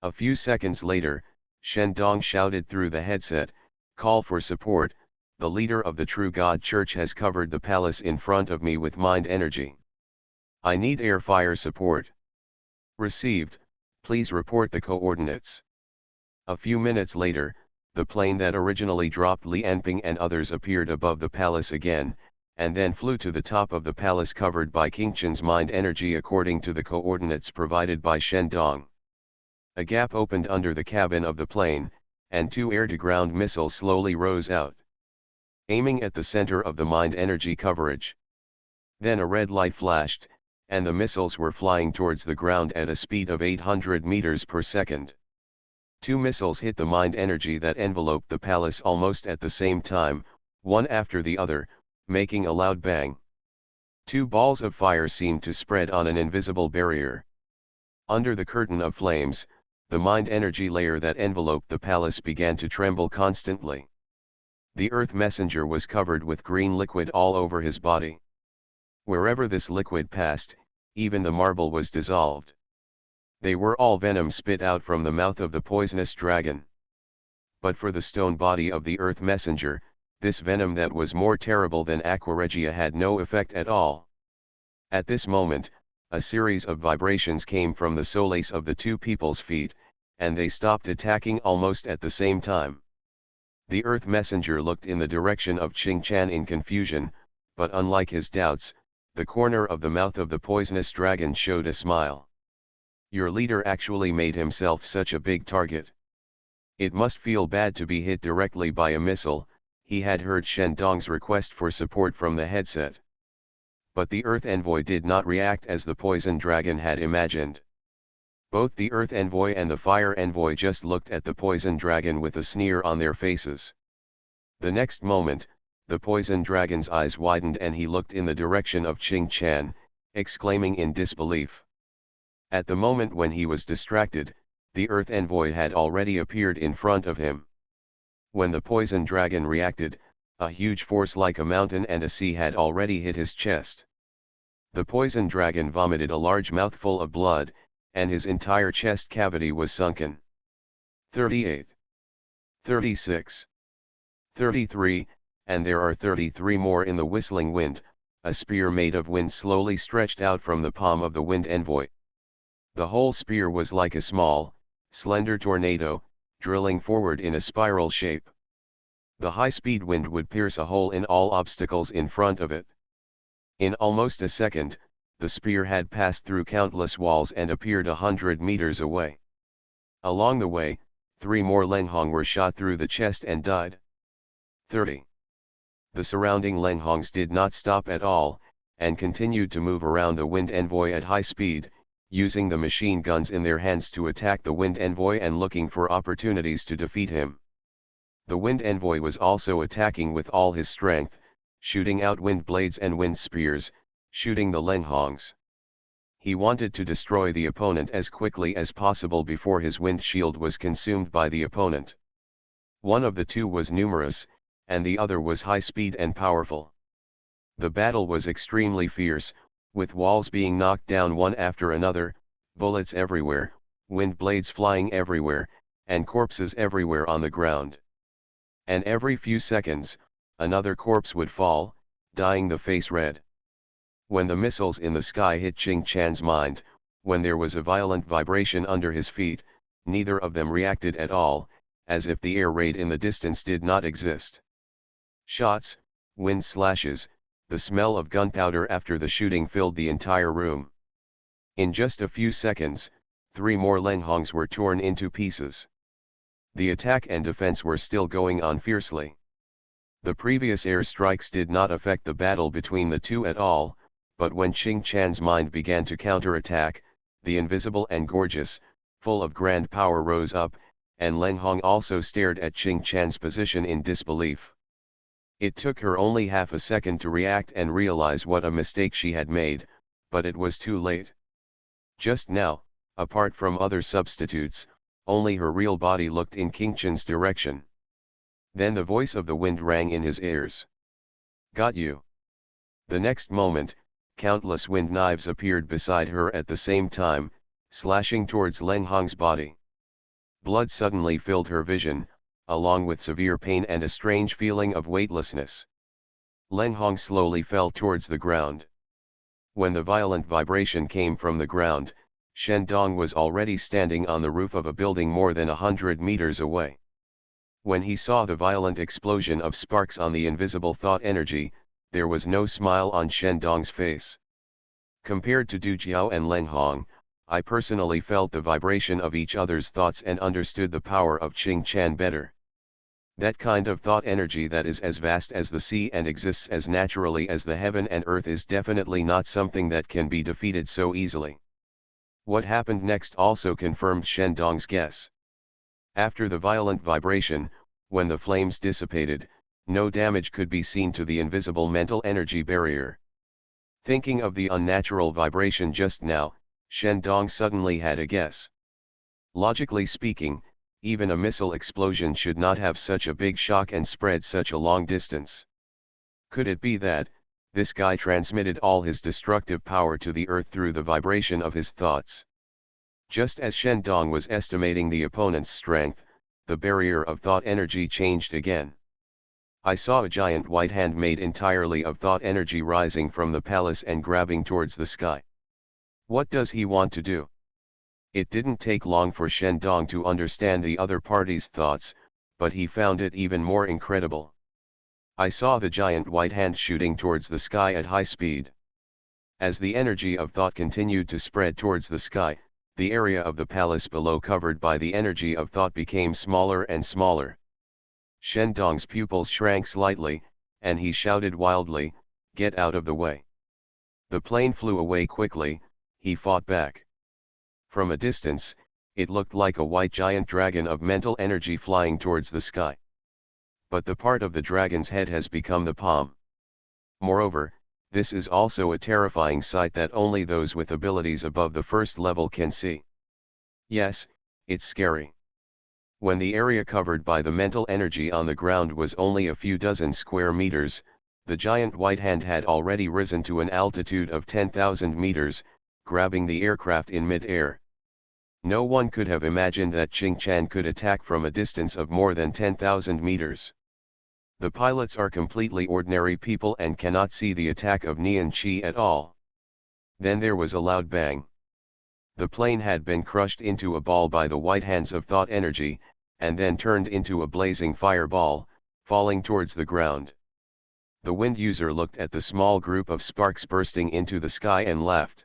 A few seconds later, Shen Dong shouted through the headset, "Call for support, the leader of the True God Church has covered the palace in front of me with mind energy. I need air fire support." Received, please report the coordinates. A few minutes later, the plane that originally dropped Li Anping and others appeared above the palace again, and then flew to the top of the palace covered by King Chan's mind energy according to the coordinates provided by Shen Dong. A gap opened under the cabin of the plane, and 2 air-to-ground missiles slowly rose out, aiming at the center of the mind energy coverage. Then a red light flashed, and the missiles were flying towards the ground at a speed of 800 meters per second. 2 missiles hit the mind energy that enveloped the palace almost at the same time, one after the other, making a loud bang. 2 balls of fire seemed to spread on an invisible barrier. Under the curtain of flames, the mind energy layer that enveloped the palace began to tremble constantly. The earth messenger was covered with green liquid all over his body. Wherever this liquid passed, even the marble was dissolved. They were all venom spit out from the mouth of the poisonous dragon. But for the stone body of the earth messenger, this venom that was more terrible than aquaregia had no effect at all. At this moment, a series of vibrations came from the soles of the two people's feet, and they stopped attacking almost at the same time. The earth messenger looked in the direction of Ching Chan in confusion, but unlike his doubts, the corner of the mouth of the poisonous dragon showed a smile. Your leader actually made himself such a big target. It must feel bad to be hit directly by a missile. He had heard Shen Dong's request for support from the headset. But the Earth Envoy did not react as the poison dragon had imagined. Both the Earth Envoy and the Fire Envoy just looked at the poison dragon with a sneer on their faces. The next moment, the poison dragon's eyes widened and he looked in the direction of Ching Chan, exclaiming in disbelief. At the moment when he was distracted, the Earth Envoy had already appeared in front of him. When the poison dragon reacted, a huge force like a mountain and a sea had already hit his chest. The poison dragon vomited a large mouthful of blood, and his entire chest cavity was sunken. 38. 36. 33, and there are 33 more in the whistling wind. A spear made of wind slowly stretched out from the palm of the wind envoy. The whole spear was like a small, slender tornado, drilling forward in a spiral shape. The high-speed wind would pierce a hole in all obstacles in front of it. In almost a second, the spear had passed through countless walls and appeared 100 meters away. Along the way, 3 more Lenghong were shot through the chest and died. 30. The surrounding Lenghongs did not stop at all, and continued to move around the wind envoy at high speed, using the machine guns in their hands to attack the wind envoy and looking for opportunities to defeat him. The wind envoy was also attacking with all his strength, shooting out wind blades and wind spears, shooting the Lenghongs. He wanted to destroy the opponent as quickly as possible before his wind shield was consumed by the opponent. One of the two was numerous, and the other was high speed and powerful. The battle was extremely fierce, with walls being knocked down one after another, bullets everywhere, wind blades flying everywhere, and corpses everywhere on the ground. And every few seconds, another corpse would fall, dyeing the face red. When the missiles in the sky hit Ching Chan's mind, when there was a violent vibration under his feet, neither of them reacted at all, as if the air raid in the distance did not exist. Shots, wind slashes, the smell of gunpowder after the shooting filled the entire room. In just a few seconds, 3 more Lenghongs were torn into pieces. The attack and defense were still going on fiercely. The previous air strikes did not affect the battle between the two at all, but when Ching Chan's mind began to counterattack, the invisible and gorgeous, full of grand power rose up, and Lenghong also stared at Ching Chan's position in disbelief. It took her only half a second to react and realize what a mistake she had made, but it was too late. Just now, apart from other substitutes, only her real body looked in King Chen's direction. Then the voice of the wind rang in his ears. "Got you." The next moment, countless wind knives appeared beside her at the same time, slashing towards Lenghong's body. Blood suddenly filled her vision, along with severe pain and a strange feeling of weightlessness. Lenghong slowly fell towards the ground. When the violent vibration came from the ground, Shen Dong was already standing on the roof of a building more than 100 meters away. When he saw the violent explosion of sparks on the invisible thought energy, there was no smile on Shen Dong's face. Compared to Du Jiao and Lenghong, I personally felt the vibration of each other's thoughts and understood the power of Ching Chan better. That kind of thought energy that is as vast as the sea and exists as naturally as the heaven and earth is definitely not something that can be defeated so easily. What happened next also confirmed Shen Dong's guess. After the violent vibration, when the flames dissipated, no damage could be seen to the invisible mental energy barrier. Thinking of the unnatural vibration just now, Shen Dong suddenly had a guess. Logically speaking, even a missile explosion should not have such a big shock and spread such a long distance. Could it be that, this guy transmitted all his destructive power to the earth through the vibration of his thoughts? Just as Shen Dong was estimating the opponent's strength, the barrier of thought energy changed again. I saw a giant white hand made entirely of thought energy rising from the palace and grabbing towards the sky. What does he want to do? It didn't take long for Shen Dong to understand the other party's thoughts, but he found it even more incredible. I saw the giant white hand shooting towards the sky at high speed. As the energy of thought continued to spread towards the sky, the area of the palace below covered by the energy of thought became smaller and smaller. Shen Dong's pupils shrank slightly, and he shouted wildly, "Get out of the way!" The plane flew away quickly. He fought back. From a distance, it looked like a white giant dragon of mental energy flying towards the sky. But the part of the dragon's head has become the palm. Moreover, this is also a terrifying sight that only those with abilities above the first level can see. Yes, it's scary. When the area covered by the mental energy on the ground was only a few dozen square meters, the giant white hand had already risen to an altitude of 10,000 meters, grabbing the aircraft in mid-air. No one could have imagined that Ching Chan could attack from a distance of more than 10,000 meters. The pilots are completely ordinary people and cannot see the attack of Nian Qi at all. Then there was a loud bang. The plane had been crushed into a ball by the white hands of thought energy, and then turned into a blazing fireball, falling towards the ground. The wind user looked at the small group of sparks bursting into the sky and laughed.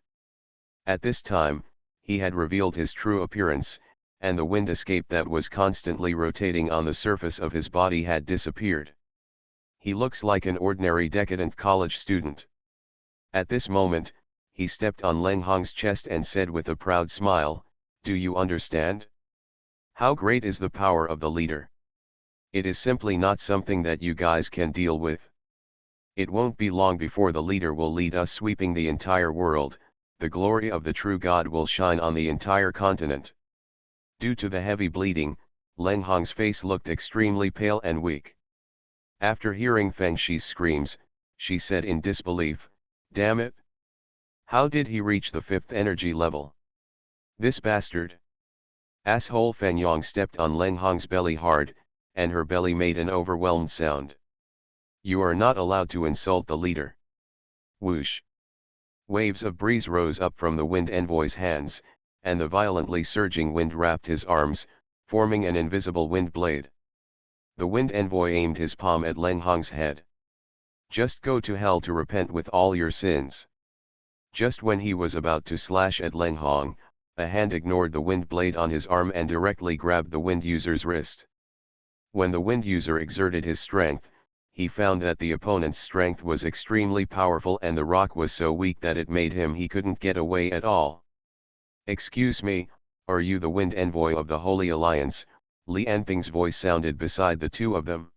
At this time, he had revealed his true appearance, and the wind escape that was constantly rotating on the surface of his body had disappeared. He looks like an ordinary decadent college student. At this moment, he stepped on Leng Hong's chest and said with a proud smile, "Do you understand? How great is the power of the leader? It is simply not something that you guys can deal with. It won't be long before the leader will lead us sweeping the entire world. The glory of the true God will shine on the entire continent." Due to the heavy bleeding, Leng Hong's face looked extremely pale and weak. After hearing Feng Shi's screams, she said in disbelief, "Damn it! How did he reach the 5th energy level? This bastard!" Asshole. Feng Yang stepped on Leng Hong's belly hard, and her belly made an overwhelmed sound. "You are not allowed to insult the leader." Whoosh! Waves of breeze rose up from the wind envoy's hands, and the violently surging wind wrapped his arms, forming an invisible wind blade. The wind envoy aimed his palm at Leng Hong's head. "Just go to hell to repent with all your sins." Just when he was about to slash at Leng Hong, a hand ignored the wind blade on his arm and directly grabbed the wind user's wrist. When the wind user exerted his strength, he found that the opponent's strength was extremely powerful and the rock was so weak that it made him he couldn't get away at all. "Excuse me, are you the wind envoy of the Holy Alliance?" Li Anping's voice sounded beside the two of them.